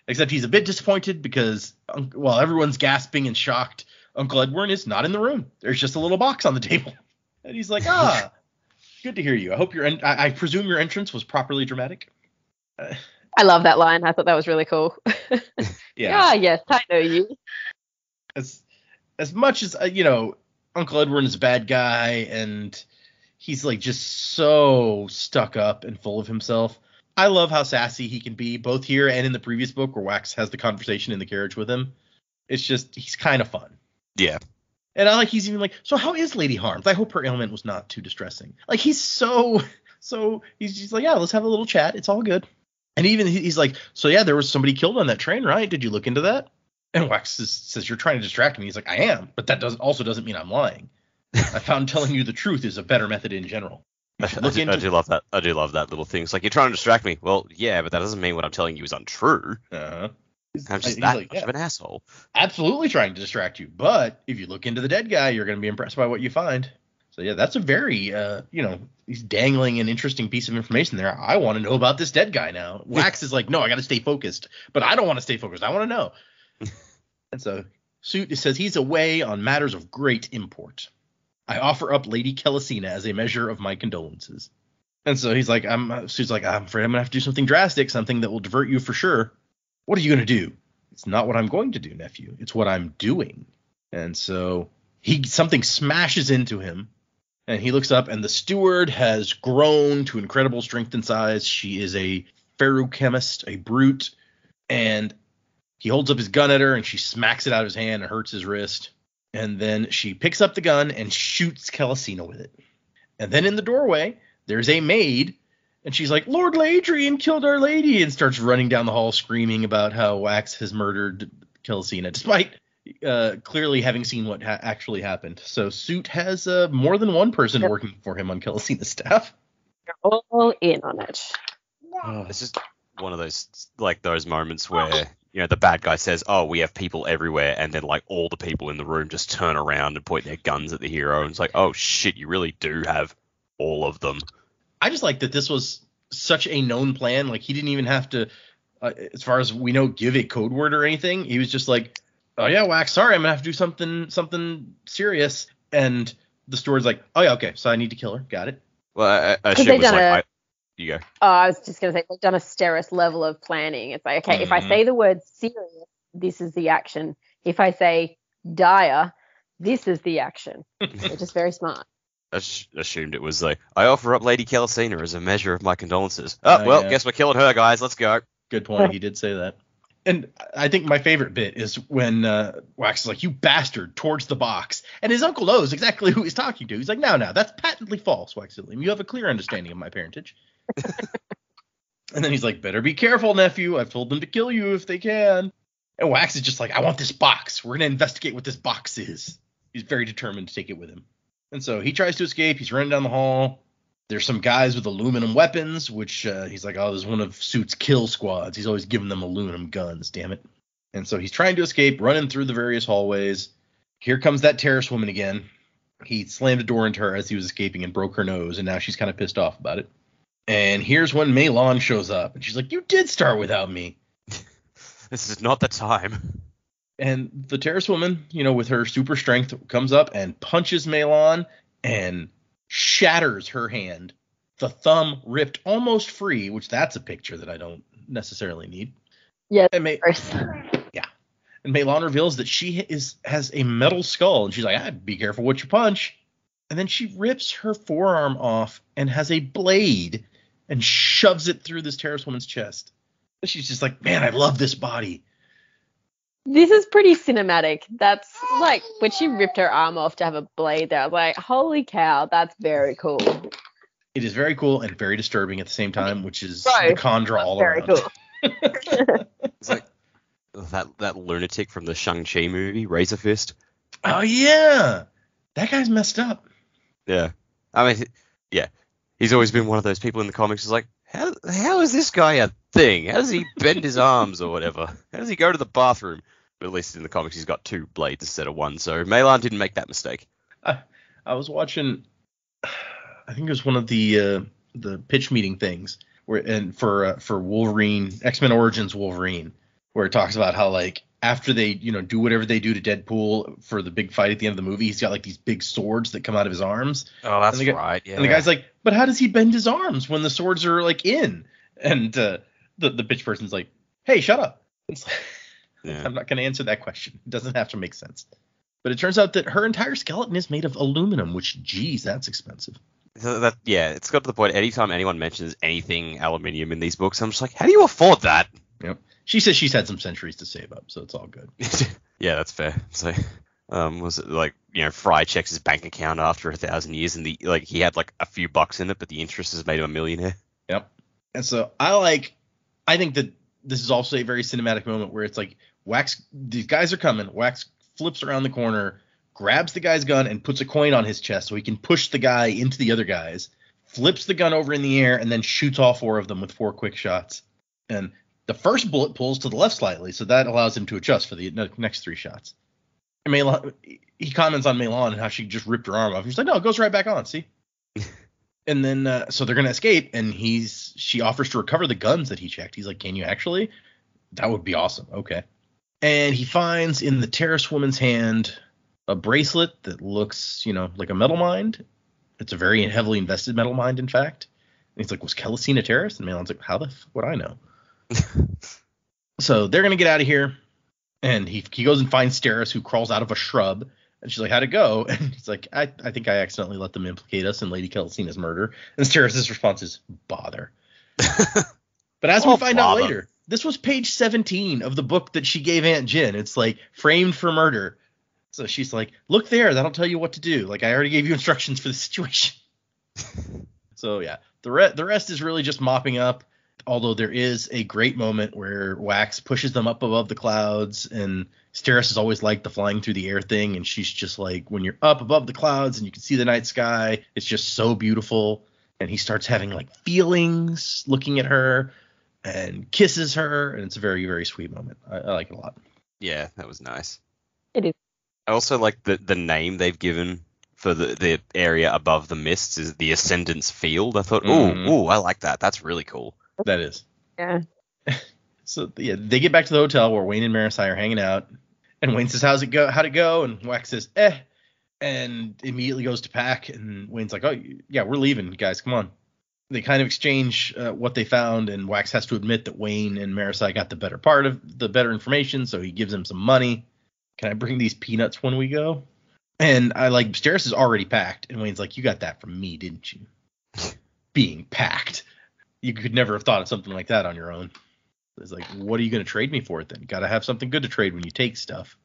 Except he's a bit disappointed because while everyone's gasping and shocked, Uncle Edward is not in the room. There's just a little box on the table. And he's like, good to hear you. I hope I presume your entrance was properly dramatic. I love that line. I thought that was really cool. Yeah. Yes, I know you. As much as, Uncle Edward is a bad guy and he's like just so stuck up and full of himself. I love how sassy he can be, both here and in the previous book where Wax has the conversation in the carriage with him. It's just, he's kind of fun. Yeah. And I like, he's even like, so how is Lady Harms? I hope her ailment was not too distressing. Like, he's he's just like, yeah, let's have a little chat. It's all good. And even he's like, so yeah, there was somebody killed on that train, right? Did you look into that? And Wax says, you're trying to distract me. He's like, I am, but that doesn't mean I'm lying. I found telling you the truth is a better method in general. You should look into. I do love that. I do love that little thing. It's like, you're trying to distract me. Well, yeah, but that doesn't mean what I'm telling you is untrue. Uh-huh. I'm just He's that like, much of an asshole. Absolutely trying to distract you. But if you look into the dead guy, you're going to be impressed by what you find. So yeah, that's a very, he's dangling an interesting piece of information there. I want to know about this dead guy now. Wax is like, no, I got to stay focused. But I don't want to stay focused. I want to know. And so Suit says he's away on matters of great import. I offer up Lady Kelisina as a measure of my condolences. And so he's like, Suit's like, I'm afraid I'm going to have to do something drastic, something that will divert you for sure. What are you going to do? It's not what I'm going to do, nephew. It's what I'm doing. And so something smashes into him. And he looks up, and the steward has grown to incredible strength and size. She is a ferrochemist, a brute. And he holds up his gun at her, and she smacks it out of his hand and hurts his wrist. And then she picks up the gun and shoots Kelisina with it. And then in the doorway, there's a maid. And she's like, Lord Ladrian killed our lady, and starts running down the hall screaming about how Wax has murdered Kelisina, despite clearly having seen what actually happened. So Suit has more than one person working for him on Kelisina's staff. You're all in on it. It's just one of those moments where, the bad guy says, oh, we have people everywhere, and then like all the people in the room just turn around and point their guns at the hero, and it's like, oh shit, you really do have all of them. I just like that this was such a known plan. Like, he didn't even have to, as far as we know, give a code word or anything. He was just like, oh yeah, Wax, sorry, I'm gonna have to do something serious. And the steward's like, oh yeah, okay, so I need to kill her. Got it. Well, I assume it was like, you go. Oh, I was just gonna say they've done a Steris level of planning. It's like, okay, if I say the word serious, this is the action. If I say dire, this is the action. They're just very smart. I assumed it was like, I offer up Lady Kelisina as a measure of my condolences. Guess we're killing her, guys. Let's go. Good point. He did say that. And I think my favorite bit is when Wax is like, you bastard, towards the box. And his uncle knows exactly who he's talking to. He's like, no, that's patently false, Waxilium. You have a clear understanding of my parentage. And then he's like, better be careful, nephew. I've told them to kill you if they can. And Wax is just like, I want this box. We're going to investigate what this box is. He's very determined to take it with him. And so he tries to escape. He's running down the hall. There's some guys with aluminum weapons, which he's like, oh, this is one of Suit's kill squads. He's always giving them aluminum guns, damn it. And so he's trying to escape, running through the various hallways. Here comes that terrorist woman again. He slammed a door into her as he was escaping and broke her nose, and now she's kind of pissed off about it. And here's when Meilon shows up, and she's like, you did start without me. This is not the time. And the terrorist woman, with her super strength, comes up and punches Meilon and shatters her hand. The thumb ripped almost free, which that's a picture that I don't necessarily need. Yeah. And And Meilon reveals that she has a metal skull, and she's like, be careful what you punch. And then she rips her forearm off and has a blade and shoves it through this terrorist woman's chest. And she's just like, man, I love this body. This is pretty cinematic. That's like when she ripped her arm off to have a blade there. I was like, holy cow, that's very cool. It is very cool and very disturbing at the same time, which is the Khandra all very around. Cool. It's like that lunatic from the Shang-Chi movie, Razor Fist. Oh, yeah. That guy's messed up. Yeah. I mean, yeah. He's always been one of those people in the comics who's like, how is this guy a thing? How does he bend his arms or whatever? How does he go to the bathroom? But at least in the comics, he's got two blades instead of one. So Meilon didn't make that mistake. I was watching, I think it was one of the pitch meeting things for Wolverine, X-Men Origins Wolverine, where it talks about how, like, after they, do whatever they do to Deadpool for the big fight at the end of the movie, he's got like these big swords that come out of his arms. Oh, that's right. Yeah. And the guy's like, but how does he bend his arms when the swords are like in? And the pitch person's like, hey, shut up. It's like, yeah. I'm not going to answer that question. It doesn't have to make sense. But it turns out that her entire skeleton is made of aluminum, which, geez, that's expensive. So it's got to the point, anytime anyone mentions anything aluminium in these books, I'm just like, how do you afford that? Yep. She says she's had some centuries to save up, so it's all good. Yeah, that's fair. So, was it like, Fry checks his bank account after 1,000 years, and he had like a few bucks in it, but the interest has made him a millionaire. Yep. And so I think that this is also a very cinematic moment where it's like these guys are coming. Wax flips around the corner, grabs the guy's gun, and puts a coin on his chest so he can push the guy into the other guys, flips the gun over in the air, and then shoots all 4 of them with 4 quick shots. And the first bullet pulls to the left slightly, so that allows him to adjust for the next 3 shots. And he comments on Melan and how she just ripped her arm off. He's like, no, it goes right back on, see? And then, so they're going to escape, and she offers to recover the guns that he checked. He's like, can you actually? That would be awesome. Okay. And he finds in the terrorist woman's hand a bracelet that looks, like a metal mind. It's a very heavily invested metal mind, in fact. And he's like, was Kelisine a terrorist? And Melan's like, how the f would I know? So they're going to get out of here. And he goes and finds Steris, who crawls out of a shrub. And she's like, how'd it go? And he's like, I think I accidentally let them implicate us in Lady Kelisina's murder. And Steris' response is, bother. But as we find out later, this was page 17 of the book that she gave Aunt Jen. It's like, framed for murder. So she's like, look there, that'll tell you what to do. Like, I already gave you instructions for the situation. So, yeah, the rest is really just mopping up. Although there is a great moment where Wax pushes them up above the clouds, and Steris has always liked the flying through the air thing, and she's just like, when you're up above the clouds and you can see the night sky, it's just so beautiful. And he starts having like feelings looking at her and kisses her, and it's a very, very sweet moment. I like it a lot. Yeah, that was nice. It is. I also like the name they've given for the area above the mists is the Ascendance Field. I thought, ooh, I like that. That's really cool. That is. Yeah. So yeah, they get back to the hotel where Wayne and Marasi are hanging out, and Wayne says, how'd it go? And Wax says, and immediately goes to pack, and Wayne's like, oh yeah, we're leaving, guys, come on. They kind of exchange what they found, and Wax has to admit that Wayne and Marasi got the better information, so he gives him some money. Can I bring these peanuts when we go? And I like, Steris is already packed, and Wayne's like, you got that from me, didn't you? Being packed. You could never have thought of something like that on your own. It's like, what are you going to trade me for it then? Got to have something good to trade when you take stuff.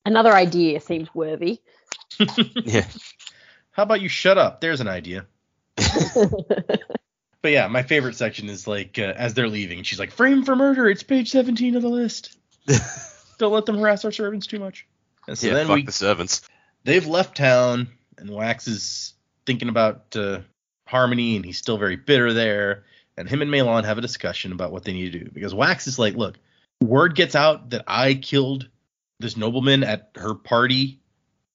Another idea seemed worthy. Yeah. How about you shut up? There's an idea. But yeah, my favorite section is like, as they're leaving, she's like, frame for murder. It's page 17 of the list. Don't let them harass our servants too much. And so then fuck the servants. They've left town, and Wax is thinking about Harmony, and he's still very bitter there. And him and Melan have a discussion about what they need to do. Because Wax is like, look, word gets out that I killed this nobleman at her party.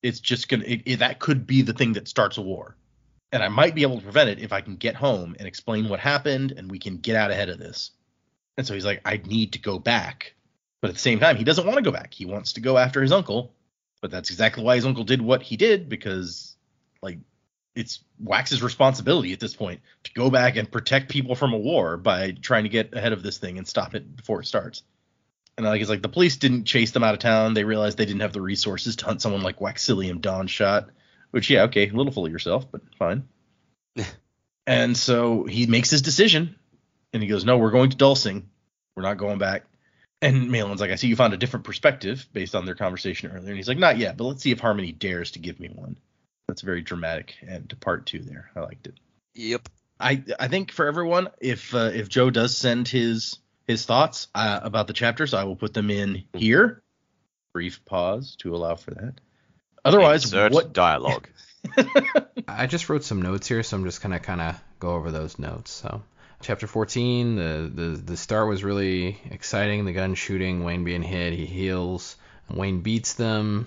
It's just that could be the thing that starts a war. And I might be able to prevent it if I can get home and explain what happened, and we can get out ahead of this. And so he's like, I need to go back. But at the same time, he doesn't want to go back. He wants to go after his uncle. But that's exactly why his uncle did what he did, because, like, it's Wax's responsibility at this point to go back and protect people from a war by trying to get ahead of this thing and stop it before it starts. And like, it's like the police didn't chase them out of town. They realized they didn't have the resources to hunt someone like Waxilium Dawnshot, which, yeah, okay, a little full of yourself, but fine. And so he makes his decision, and he goes, no, we're going to Dulcing. We're not going back. And Malin's like, I see you found a different perspective based on their conversation earlier. And he's like, not yet, but let's see if Harmony dares to give me one. That's very dramatic and to part 2 there. I liked it. Yep. I think for everyone, if Joe does send his thoughts about the chapters, I will put them in here. Brief pause to allow for that. Otherwise, insert what dialogue? I just wrote some notes here, so I'm just gonna kind of go over those notes. So, chapter 14, the start was really exciting. The gun shooting, Wayne being hit, he heals. Wayne beats them.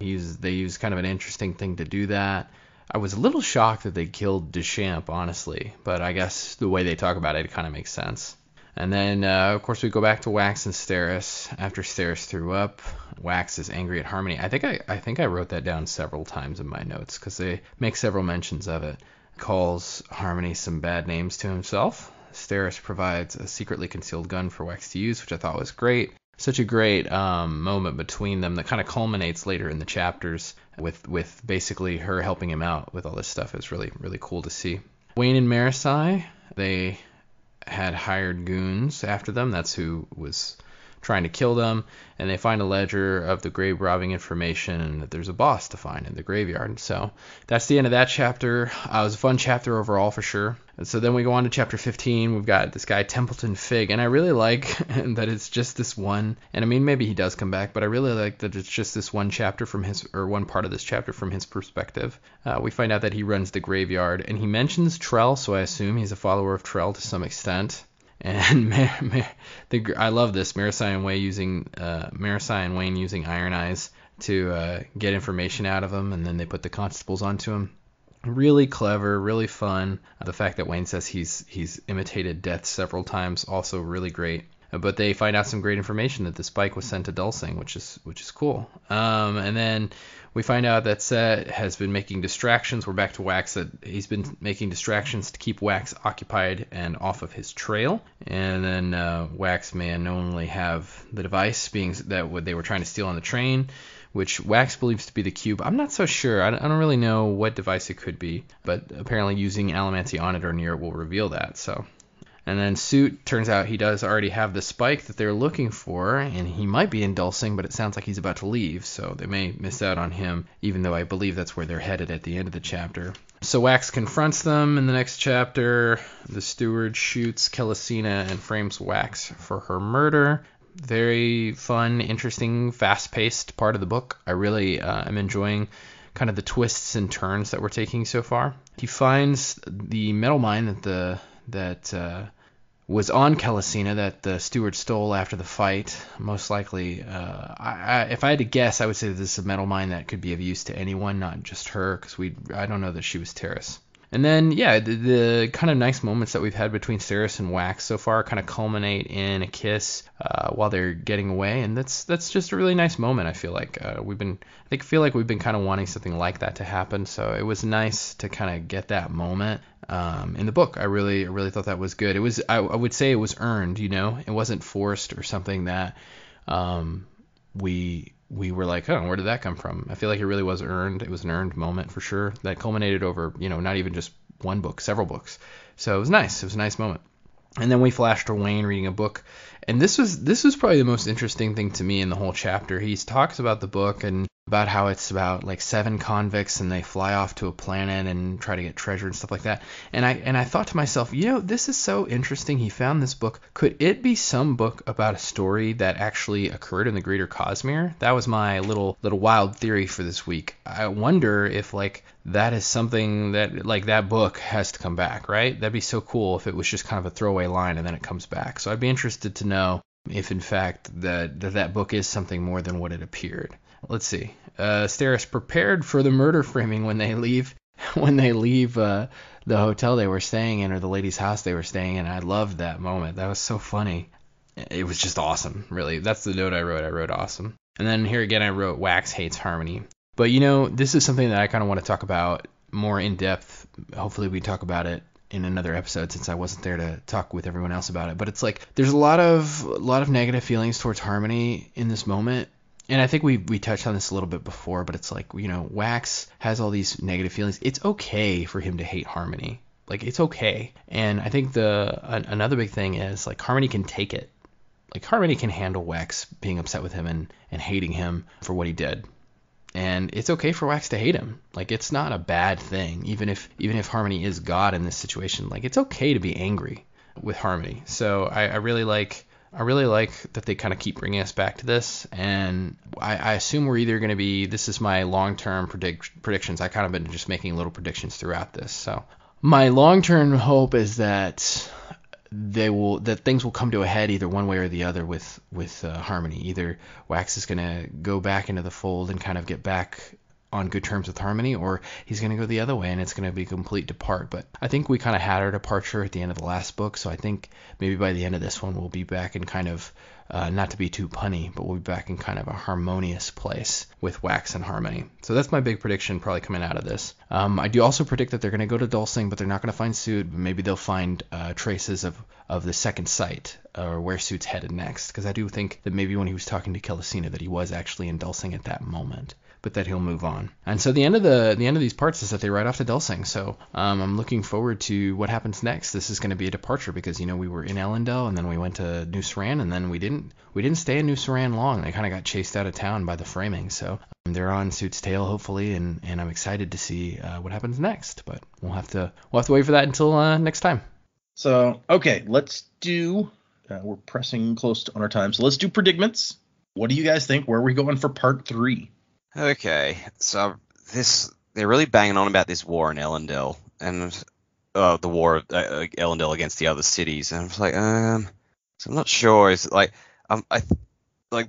They use kind of an interesting thing to do that. I was a little shocked that they killed Deschamps, honestly, but I guess the way they talk about it kind of makes sense. And then, of course, we go back to Wax and Steris. After Steris threw up, Wax is angry at Harmony. I think I wrote that down several times in my notes because they make several mentions of it. Calls Harmony some bad names to himself. Steris provides a secretly concealed gun for Wax to use, which I thought was great. Such a great moment between them that kind of culminates later in the chapters with basically her helping him out with all this stuff. It's really, really cool to see. Wayne and Marasi, they had hired goons after them. That's who was trying to kill them, and they find a ledger of the grave robbing information and that there's a boss to find in the graveyard. So that's the end of that chapter. It was a fun chapter overall for sure. And so then we go on to chapter 15. We've got this guy Templeton Fig, and I really like that it's just this one. And I mean, maybe he does come back, but I really like that it's just this one chapter from his, or one part of this chapter from his perspective. We find out that he runs the graveyard, and he mentions Trell, so I assume he's a follower of Trell to some extent. And I love this. Marasai and Wayne using Iron Eyes to get information out of him, and then they put the constables onto him. Really clever, really fun. The fact that Wayne says he's imitated death several times, also really great. But they find out some great information that the spike was sent to Dulcing, which is cool. And then we find out that Set has been making distractions. We're back to Wax. That he's been making distractions to keep Wax occupied and off of his trail. And then Wax may unknowingly have the device being that what they were trying to steal on the train, which Wax believes to be the cube. I'm not so sure. I don't really know what device it could be, but apparently using Allomancy on it or near it will reveal that. So. And then Suit, turns out he does already have the spike that they're looking for, and he might be in Dulcing, but it sounds like he's about to leave, so they may miss out on him, even though I believe that's where they're headed at the end of the chapter. So Wax confronts them in the next chapter. The steward shoots Kelisina and frames Wax for her murder. Very fun, interesting, fast-paced part of the book. I really am enjoying kind of the twists and turns that we're taking so far. He finds the metal mine that was on Kelisina that the steward stole after the fight. Most likely, if I had to guess, I would say that this is a metal mine that could be of use to anyone, not just her, because I don't know that she was Terrace. And then, yeah, the kind of nice moments that we've had between Ceres and Wax so far kind of culminate in a kiss while they're getting away, and that's just a really nice moment. I feel like we've been kind of wanting something like that to happen, so it was nice to kind of get that moment in the book. I really thought that was good. It was I would say it was earned, you know, it wasn't forced or something that we were like, oh, where did that come from? I feel like it really was earned. It was an earned moment for sure that culminated over, you know, not even just one book, several books. So it was nice. It was a nice moment. And then we flashed to Wayne reading a book. And this was probably the most interesting thing to me in the whole chapter. He talks about the book and about how it's about like 7 convicts and they fly off to a planet and try to get treasure and stuff like that. And I thought to myself, you know, this is so interesting. He found this book. Could it be some book about a story that actually occurred in the Greater Cosmere? That was my little wild theory for this week. I wonder if like that is something that like that book has to come back, right? That'd be so cool if it was just kind of a throwaway line and then it comes back. So I'd be interested to know if in fact that book is something more than what it appeared. Let's see. Steris prepared for the murder framing when they leave the hotel they were staying in or the lady's house they were staying in. I loved that moment. That was so funny. It was just awesome, really. That's the note I wrote. I wrote awesome. And then here again I wrote Wax hates Harmony. But you know, this is something that I kind of want to talk about more in depth. Hopefully we talk about it in another episode since I wasn't there to talk with everyone else about it. But it's like there's a lot of negative feelings towards Harmony in this moment. And I think we touched on this a little bit before, but it's like, you know, Wax has all these negative feelings. It's okay for him to hate Harmony. Like, it's okay. And I think another big thing is, like, Harmony can take it. Like, Harmony can handle Wax being upset with him and hating him for what he did. And it's okay for Wax to hate him. Like, it's not a bad thing. Even if Harmony is God in this situation, like, it's okay to be angry with Harmony. So I really like that they kind of keep bringing us back to this, and I assume we're either going to be, this is my long-term predictions. I kind of been just making little predictions throughout this. So my long-term hope is that things will come to a head either one way or the other with Harmony. Either Wax is going to go back into the fold and kind of get back on good terms with Harmony, or he's going to go the other way and it's going to be a complete depart. But I think we kind of had our departure at the end of the last book, so I think maybe by the end of this one we'll be back in kind of, not to be too punny, but we'll be back in kind of a harmonious place with Wax and Harmony. So that's my big prediction probably coming out of this. I do also predict that they're going to go to Dulcing, but they're not going to find Suit. Maybe they'll find traces of the second site or where Suit's headed next, because I do think that maybe when he was talking to Kelisina that he was actually in Dulcing at that moment. but that he'll move on. And so the end of these parts is that they ride off to Delsing. So I'm looking forward to what happens next. This is going to be a departure because, we were in Elendel and then we went to New Saran, and then we didn't stay in New Saran long. They kind of got chased out of town by the framing. So they're on Suit's tail hopefully, and I'm excited to see what happens next. But we'll have to wait for that until next time. So okay, let's do. We're pressing close on our time, so let's do predicaments. What do you guys think? Where are we going for part 3? Okay, so they're really banging on about this war in Elendel, and the war of Elendel against the other cities, and I was like, so I'm not sure. Is it like,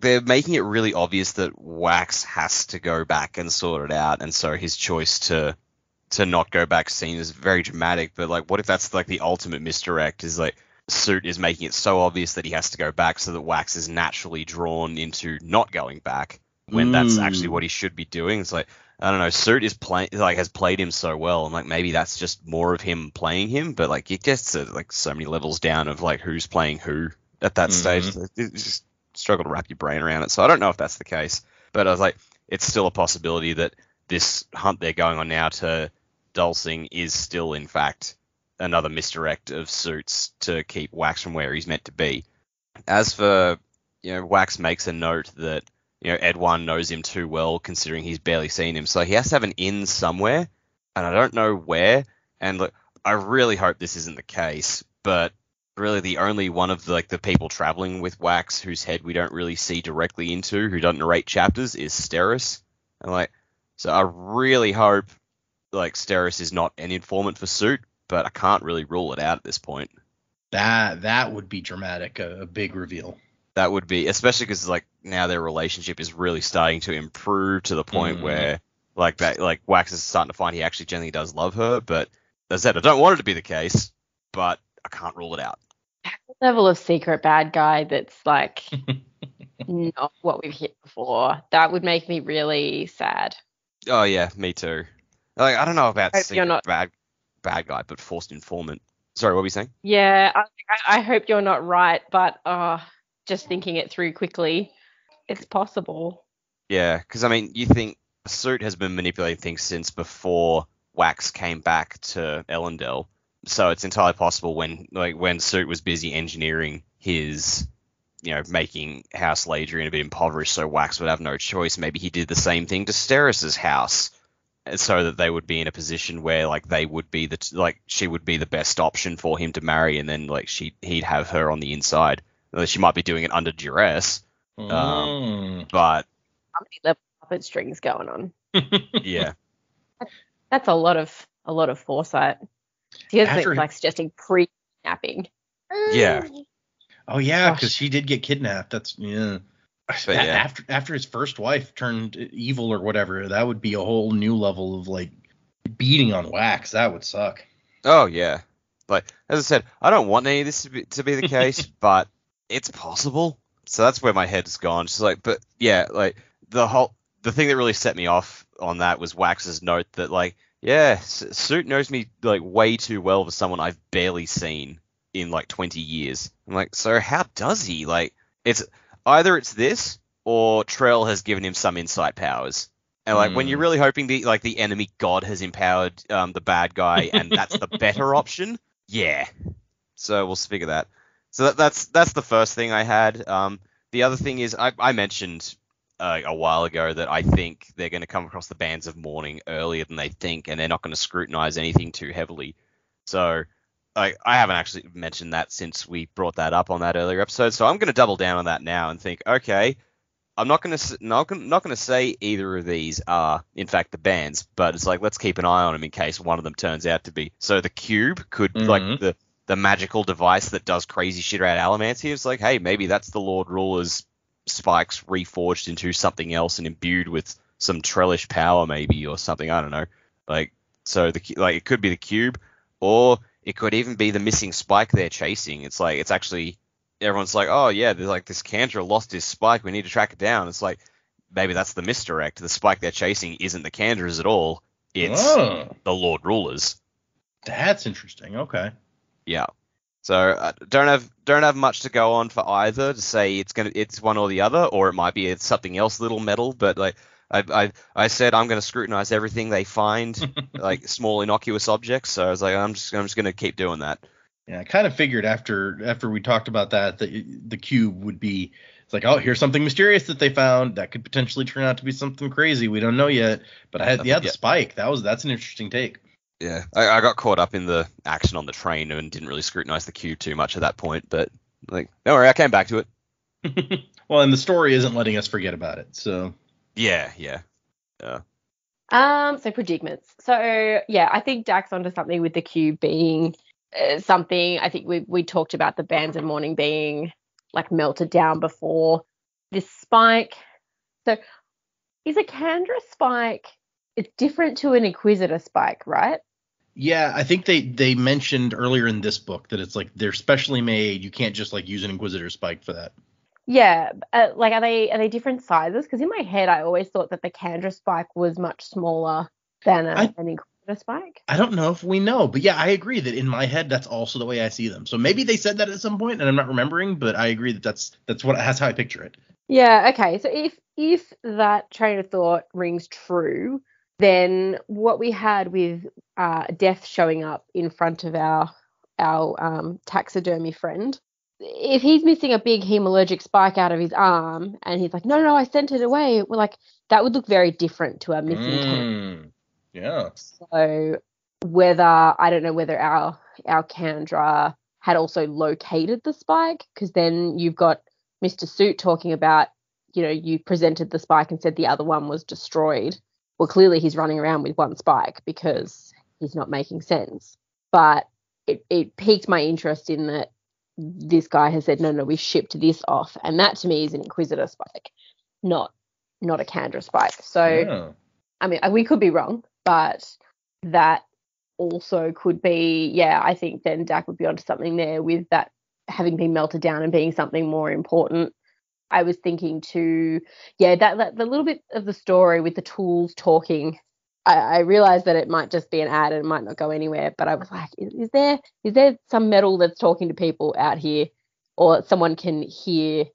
they're making it really obvious that Wax has to go back and sort it out, and so his choice to not go back scene is very dramatic. But like, what if that's like the ultimate misdirect? Is like Suit is making it so obvious that he has to go back, so that Wax is naturally drawn into not going back when that's actually what he should be doing. It's like, I don't know, Suit is has played him so well, and like maybe that's just more of him playing him, but like it gets to like so many levels down of like who's playing who at that stage. You just struggle to wrap your brain around it. So I don't know if that's the case, but I was like, it's still a possibility that this hunt they're going on now to Dulcing is still in fact another misdirect of Suits to keep Wax from where he's meant to be. As for, Wax makes a note that, Edwin knows him too well considering he's barely seen him. So he has to have an in somewhere, and I don't know where. And look, I really hope this isn't the case, but really the only one of the people traveling with Wax whose head we don't really see directly into, who doesn't narrate chapters, is Steris. And so I really hope Steris is not an informant for Suit, but I can't really rule it out at this point. That would be dramatic, a big reveal. That would be, especially because now their relationship is really starting to improve to the point where Wax is starting to find he actually genuinely does love her. But as I said, I don't want it to be the case, but I can't rule it out. That's a level of secret bad guy that's not what we've hit before. That would make me really sad. Oh yeah, me too. I don't know about Hope you're not bad guy, but forced informant. Sorry, what were you saying? Yeah, I hope you're not right, but just thinking it through quickly, it's possible. Yeah, because you think Suit has been manipulating things since before Wax came back to Elendel, so it's entirely possible when Suit was busy engineering his, making House Ladrian a bit impoverished, so Wax would have no choice. Maybe he did the same thing to Steris's house, so that they would be in a position where they would be she would be the best option for him to marry, and then he'd have her on the inside. She might be doing it under duress, but How many level puppet strings going on? Yeah, that's a lot of foresight. He has suggesting pre-kidnapping. Yeah. Oh yeah, because she did get kidnapped. That's But yeah. After his first wife turned evil or whatever, that would be a whole new level of beating on Wax. That would suck. Oh yeah. As I said, I don't want any of this to be the case, but it's possible. So that's where my head's gone. Just but yeah, the thing that really set me off on that was Wax's note that Suit knows me way too well for someone I've barely seen in 20 years. I'm so how does he? It's either it's this or Trell has given him some insight powers. And when you're really hoping the enemy god has empowered the bad guy and that's the better option, yeah. So we'll figure that. So that's the first thing I had. The other thing is I mentioned a while ago that I think they're going to come across the bands of Mourning earlier than they think, and they're not going to scrutinize anything too heavily. So I haven't actually mentioned that since we brought that up on that earlier episode. So I'm going to double down on that now and think, okay, I'm not going to say either of these are in fact the bands, but it's let's keep an eye on them in case one of them turns out to be. So the cube could the magical device that does crazy shit around Alamancy. It's hey, maybe that's the Lord Ruler's spikes reforged into something else and imbued with some Trellish power maybe or something. I don't know. So it could be the cube, or it could even be the missing spike they're chasing. It's it's actually everyone's oh yeah, there's this Kandra lost his spike. We need to track it down. It's maybe that's the misdirect. The spike they're chasing isn't the Kandras at all. It's the Lord Rulers. That's interesting. Okay. Yeah. So don't have much to go on for either to say it's one or the other, or it might be something else, little metal. But I said I'm going to scrutinize everything they find, like small innocuous objects. So I was like, I'm just going to keep doing that. Yeah, I kind of figured after we talked about that the cube would be, it's like, oh, here's something mysterious that they found that could potentially turn out to be something crazy. We don't know yet. But the spike, that's an interesting take. Yeah, I got caught up in the action on the train and didn't really scrutinize the cube too much at that point. But like, don't worry, I came back to it. Well, and the story isn't letting us forget about it. So yeah. So predicaments. So yeah, I think Dax onto something with the cube being something. I think we talked about the bands of mourning being like melted down before this spike. So is a Candra spike? It's different to an Inquisitor spike, right? yeah, I think they mentioned earlier in this book that it's like they're specially made. You can't just like use an Inquisitor spike for that. Yeah, like are they different sizes? Because in my head, I always thought that the Candra spike was much smaller than an Inquisitor spike. I don't know if we know, but yeah, I agree that in my head that's also the way I see them. So maybe they said that at some point, and I'm not remembering, but I agree that that's how I picture it. Yeah. Okay. So if that train of thought rings true, then what we had with Death showing up in front of our taxidermy friend. If he's missing a big hemalurgic spike out of his arm and he's like, no, I sent it away, we're like, that would look very different to a missing Candra. Yeah. So I don't know whether our Candra had also located the spike, because then you've got Mr. Suit talking about, you presented the spike and said the other one was destroyed. Well, clearly he's running around with one spike because he's not making sense. But it piqued my interest in that this guy has said, no, we shipped this off. And that to me is an Inquisitor spike, not a Candra spike. So, Yeah. I mean, we could be wrong, but that also could be, I think then Dak would be onto something there with that having been melted down and being something more important. I was thinking too, that the little bit of the story with the tools talking, I realized that it might just be an ad and it might not go anywhere, but I was like, is there some metal that's talking to people out here, or someone can hear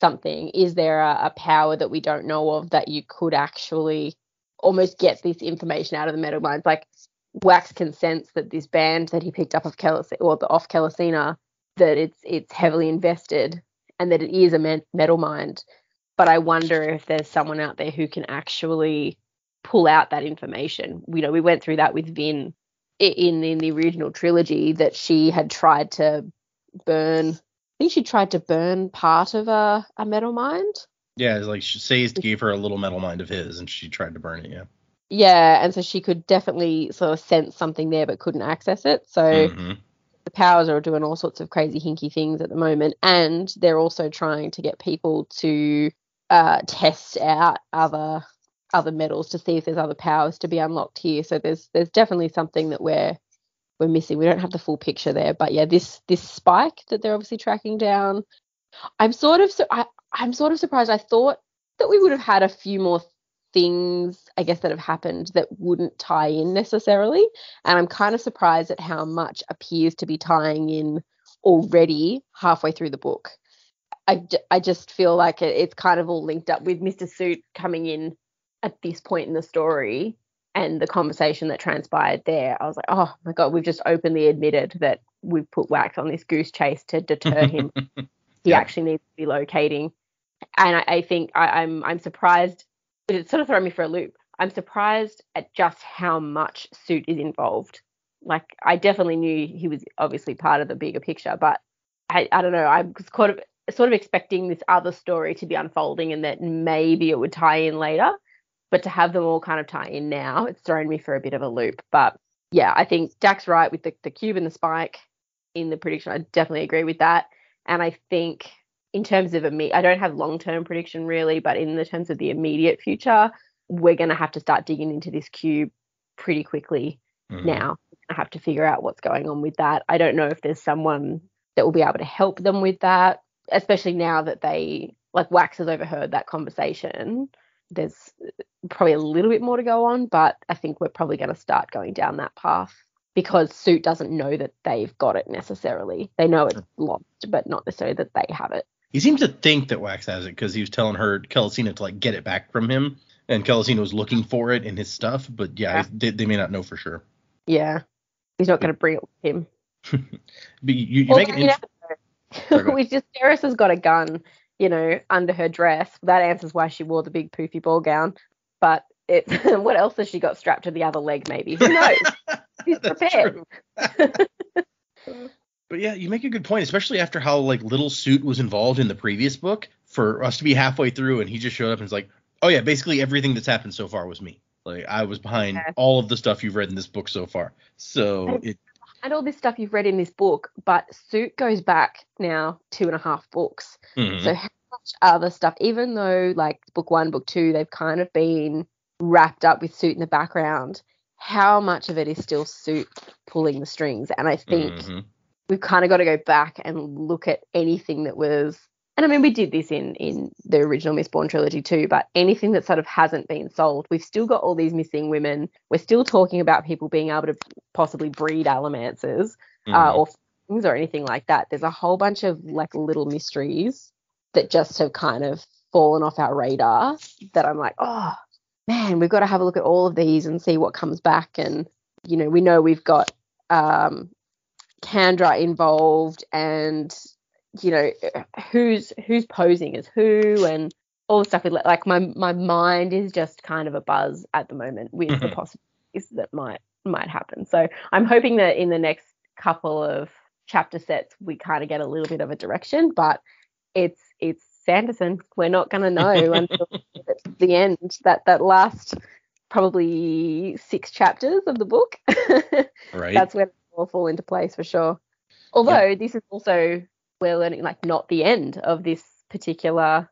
something? Is there a power that we don't know of that you could actually almost get this information out of the metal minds? Like Wax can sense that this band that he picked up off Kelesina, that it's heavily invested and that it is a metal mind. But I wonder if there's someone out there who can actually pull out that information. We went through that with Vin in the original trilogy, that she had tried to burn. I think she tried to burn part of a metal mind. Yeah, it's like Sazed gave her a little metal mind of his, and she tried to burn it. Yeah. Yeah, and so she could definitely sort of sense something there, but couldn't access it. So the powers are doing all sorts of crazy hinky things at the moment, and they're also trying to get people to test out other metals to see if there's other powers to be unlocked here. So there's definitely something that we're missing. We don't have the full picture there, but yeah, this spike that they're obviously tracking down, I'm sort of surprised. I thought that we would have had a few more things, I guess, that have happened that wouldn't tie in necessarily, and I'm kind of surprised at how much appears to be tying in already halfway through the book. I just feel like it's kind of all linked up with Mr. Suit coming in at this point in the story and the conversation that transpired there. I was like, oh my God, we've just openly admitted that we've put Wax on this goose chase to deter him. He actually needs to be locating. And I think I'm surprised. It's sort of thrown me for a loop. I'm surprised at just how much Suit is involved. Like, I definitely knew he was obviously part of the bigger picture, but I don't know. I was sort of expecting this other story to be unfolding and that maybe it would tie in later. But to have them all kind of tie in now, it's thrown me for a bit of a loop. But yeah, I think Dak's right with the cube and the spike in the prediction. I definitely agree with that. And I think in terms of I don't have long-term prediction really, but in the terms of the immediate future, we're going to have to start digging into this cube pretty quickly now. I have to figure out what's going on with that. I don't know if there's someone that will be able to help them with that, especially now that Wax has overheard that conversation. There's probably a little bit more to go on, but I think we're probably going to start going down that path because Suit doesn't know that they've got it necessarily. They know it's locked, but not necessarily that they have it. He seems to think that Wax has it because he was telling her, Kelesina, to like get it back from him. and Calosino was looking for it in his stuff, but yeah. They may not know for sure. Yeah. He's not going to bring it with him. But you make it Eris has got a gun, under her dress. That answers why she wore the big poofy ball gown. But what else has she got strapped to the other leg? Maybe, who knows? She's prepared. But yeah, you make a good point, especially after how like little Suit was involved in the previous book. For us to be halfway through and he just showed up and was like, oh yeah, basically everything that's happened so far was me. Like I was behind all of the stuff you've read in this book so far. So and all this stuff you've read in this book, but Suit goes back now 2.5 books. Mhm. So how much other stuff, even though like book 1, book 2, they've kind of been wrapped up with Suit in the background, how much of it is still Suit pulling the strings? And I think we've kind of got to go back and look at anything that was, and I mean, we did this in the original Mistborn trilogy too, but anything that sort of hasn't been solved, we've still got all these missing women. We're still talking about people being able to possibly breed allomancers or things or anything like that. There's a whole bunch of like little mysteries that just have kind of fallen off our radar that I'm like, oh man, we've got to have a look at all of these and see what comes back. And, we know we've got Kandra involved and, who's posing as who and all the stuff. Like my mind is just kind of a buzz at the moment with the possibilities that might happen. So I'm hoping that in the next couple of chapter sets we kind of get a little bit of a direction, but it's Sanderson. We're not going to know until the end, that last probably 6 chapters of the book. Right. That's when it will fall into place for sure. Although this is also, we're learning, like, not the end of this particular...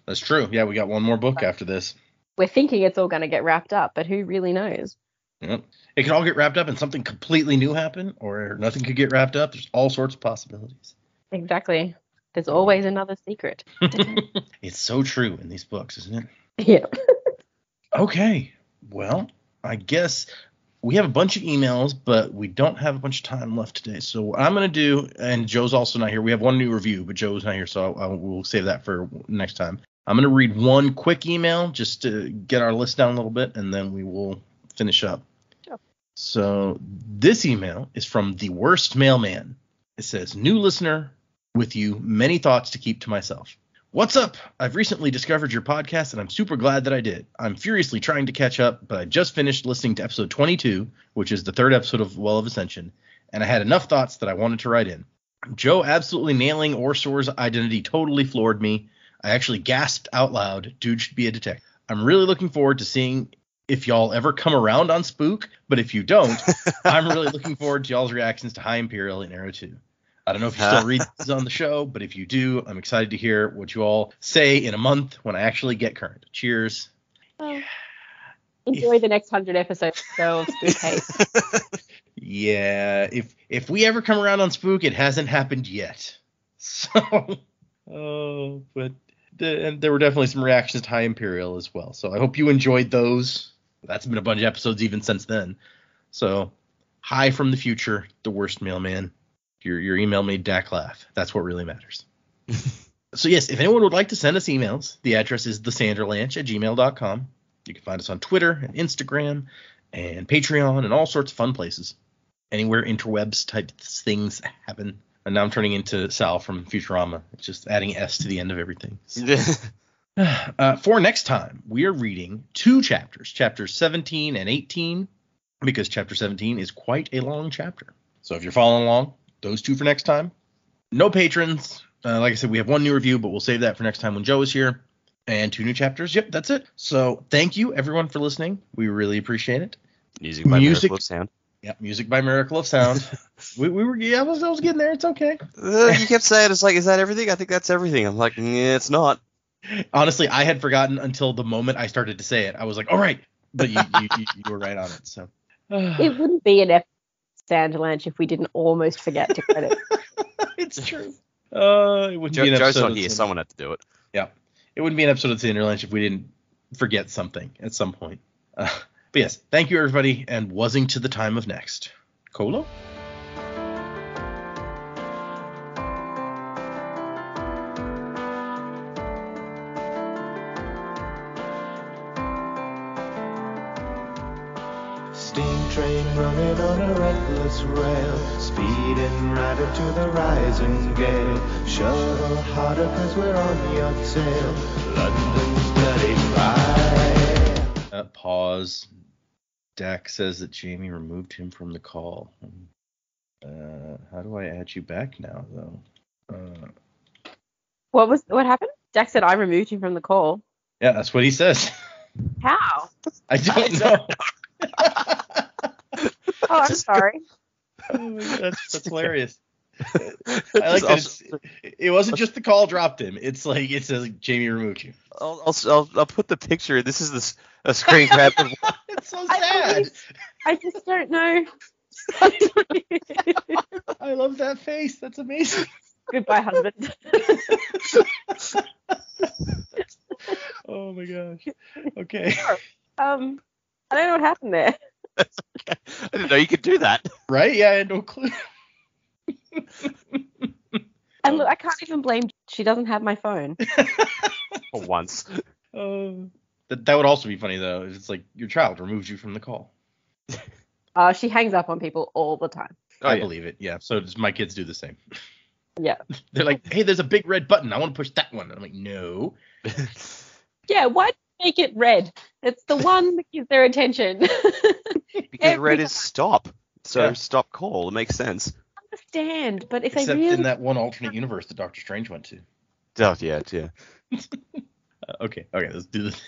That's true. Yeah, we got one more book after this. We're thinking it's all going to get wrapped up, but who really knows? Yep. It could all get wrapped up and something completely new happen, or nothing could get wrapped up. There's all sorts of possibilities. Exactly. There's always another secret. It's so true in these books, isn't it? Yeah. Okay. Well, I guess we have a bunch of emails, but we don't have a bunch of time left today. So what I'm going to do, and Joe's also not here. We have one new review, but Joe's not here, so we'll save that for next time. I'm going to read one quick email just to get our list down a little bit, and then we will finish up. Sure. So this email is from The Worst Mailman. It says, new listener with you, many thoughts to keep to myself. What's up? I've recently discovered your podcast, and I'm super glad that I did. I'm furiously trying to catch up, but I just finished listening to episode 22, which is the 3rd episode of Well of Ascension, and I had enough thoughts that I wanted to write in. Joe absolutely nailing Orsor's identity totally floored me. I actually gasped out loud. Dude should be a detective. I'm really looking forward to seeing if y'all ever come around on Spook, but if you don't, I'm really looking forward to y'all's reactions to High Imperial in Arrow 2. I don't know if you still read these on the show, but if you do, I'm excited to hear what you all say in a month when I actually get current. Cheers. Enjoy the next 100 episodes of Spook Hate. Yeah, if we ever come around on Spook, it hasn't happened yet. So, but and there were definitely some reactions to High Imperial as well. So I hope you enjoyed those. That's been a bunch of episodes even since then. So, hi from the future, the worst mailman. Your email made Dak laugh. That's what really matters. So yes, if anyone would like to send us emails, the address is thesanderlanche@gmail.com. You can find us on Twitter and Instagram and Patreon and all sorts of fun places. Anywhere interwebs type things happen. And now I'm turning into Sal from Futurama. It's just adding S to the end of everything. For next time, we are reading 2 chapters, chapters 17 and 18, because chapter 17 is quite a long chapter. So if you're following along, those 2 for next time. No patrons. Like I said, we have 1 new review, but we'll save that for next time when Joe is here. And 2 new chapters. Yep, that's it. So thank you, everyone, for listening. We really appreciate it. Music by Miracle of Sound. Yep, music by Miracle of Sound. I was getting there. It's okay. You kept saying, it's like, is that everything? I think that's everything. I'm like, it's not. Honestly, I had forgotten until the moment I started to say it. I was like, all right. But you were right on it. So it wouldn't be an episode of Sanderlanche if we didn't almost forget to credit. It's true. It wouldn't be an episode. Joe's not here. Someone had to do it. Yeah. It wouldn't be an episode of Sanderlanche if we didn't forget something at some point. But yes, thank you, everybody, and wuzzing to the time of next. Colo? steam train running on a reckless rail, speeding right into the rising gale. Shuttle harder 'cause we're on your tail. London's dirty cry. Pause. Dak says that Jamie removed him from the call. How do I add you back now, though? What happened? Jack said I removed him from the call. Yeah, that's what he says. How? I don't know. Oh, I'm sorry. That's hilarious. I like that it wasn't just the call dropped him. It's like it says Jamie removed you. I'll put the picture. This is a screen grab. It's so sad. I just don't know. I love that face. That's amazing. Goodbye, husband. Oh my gosh. Okay. I don't know what happened there. I didn't know you could do that. Right? Yeah, I had no clue. And look, I can't even blame. She doesn't have my phone. For once. That would also be funny though. It's like your child removes you from the call. She hangs up on people all the time. I believe it. Yeah. So does my kids do the same. Yeah. They're like, hey, there's a big red button. I want to push that one. And I'm like, no. Yeah. Why make it red? It's the one that gives their attention. Because red is stop. So stop call. It makes sense. Understand, but if Except they really in that one alternate universe that Doctor Strange went to. Oh, yeah. Okay, let's do this.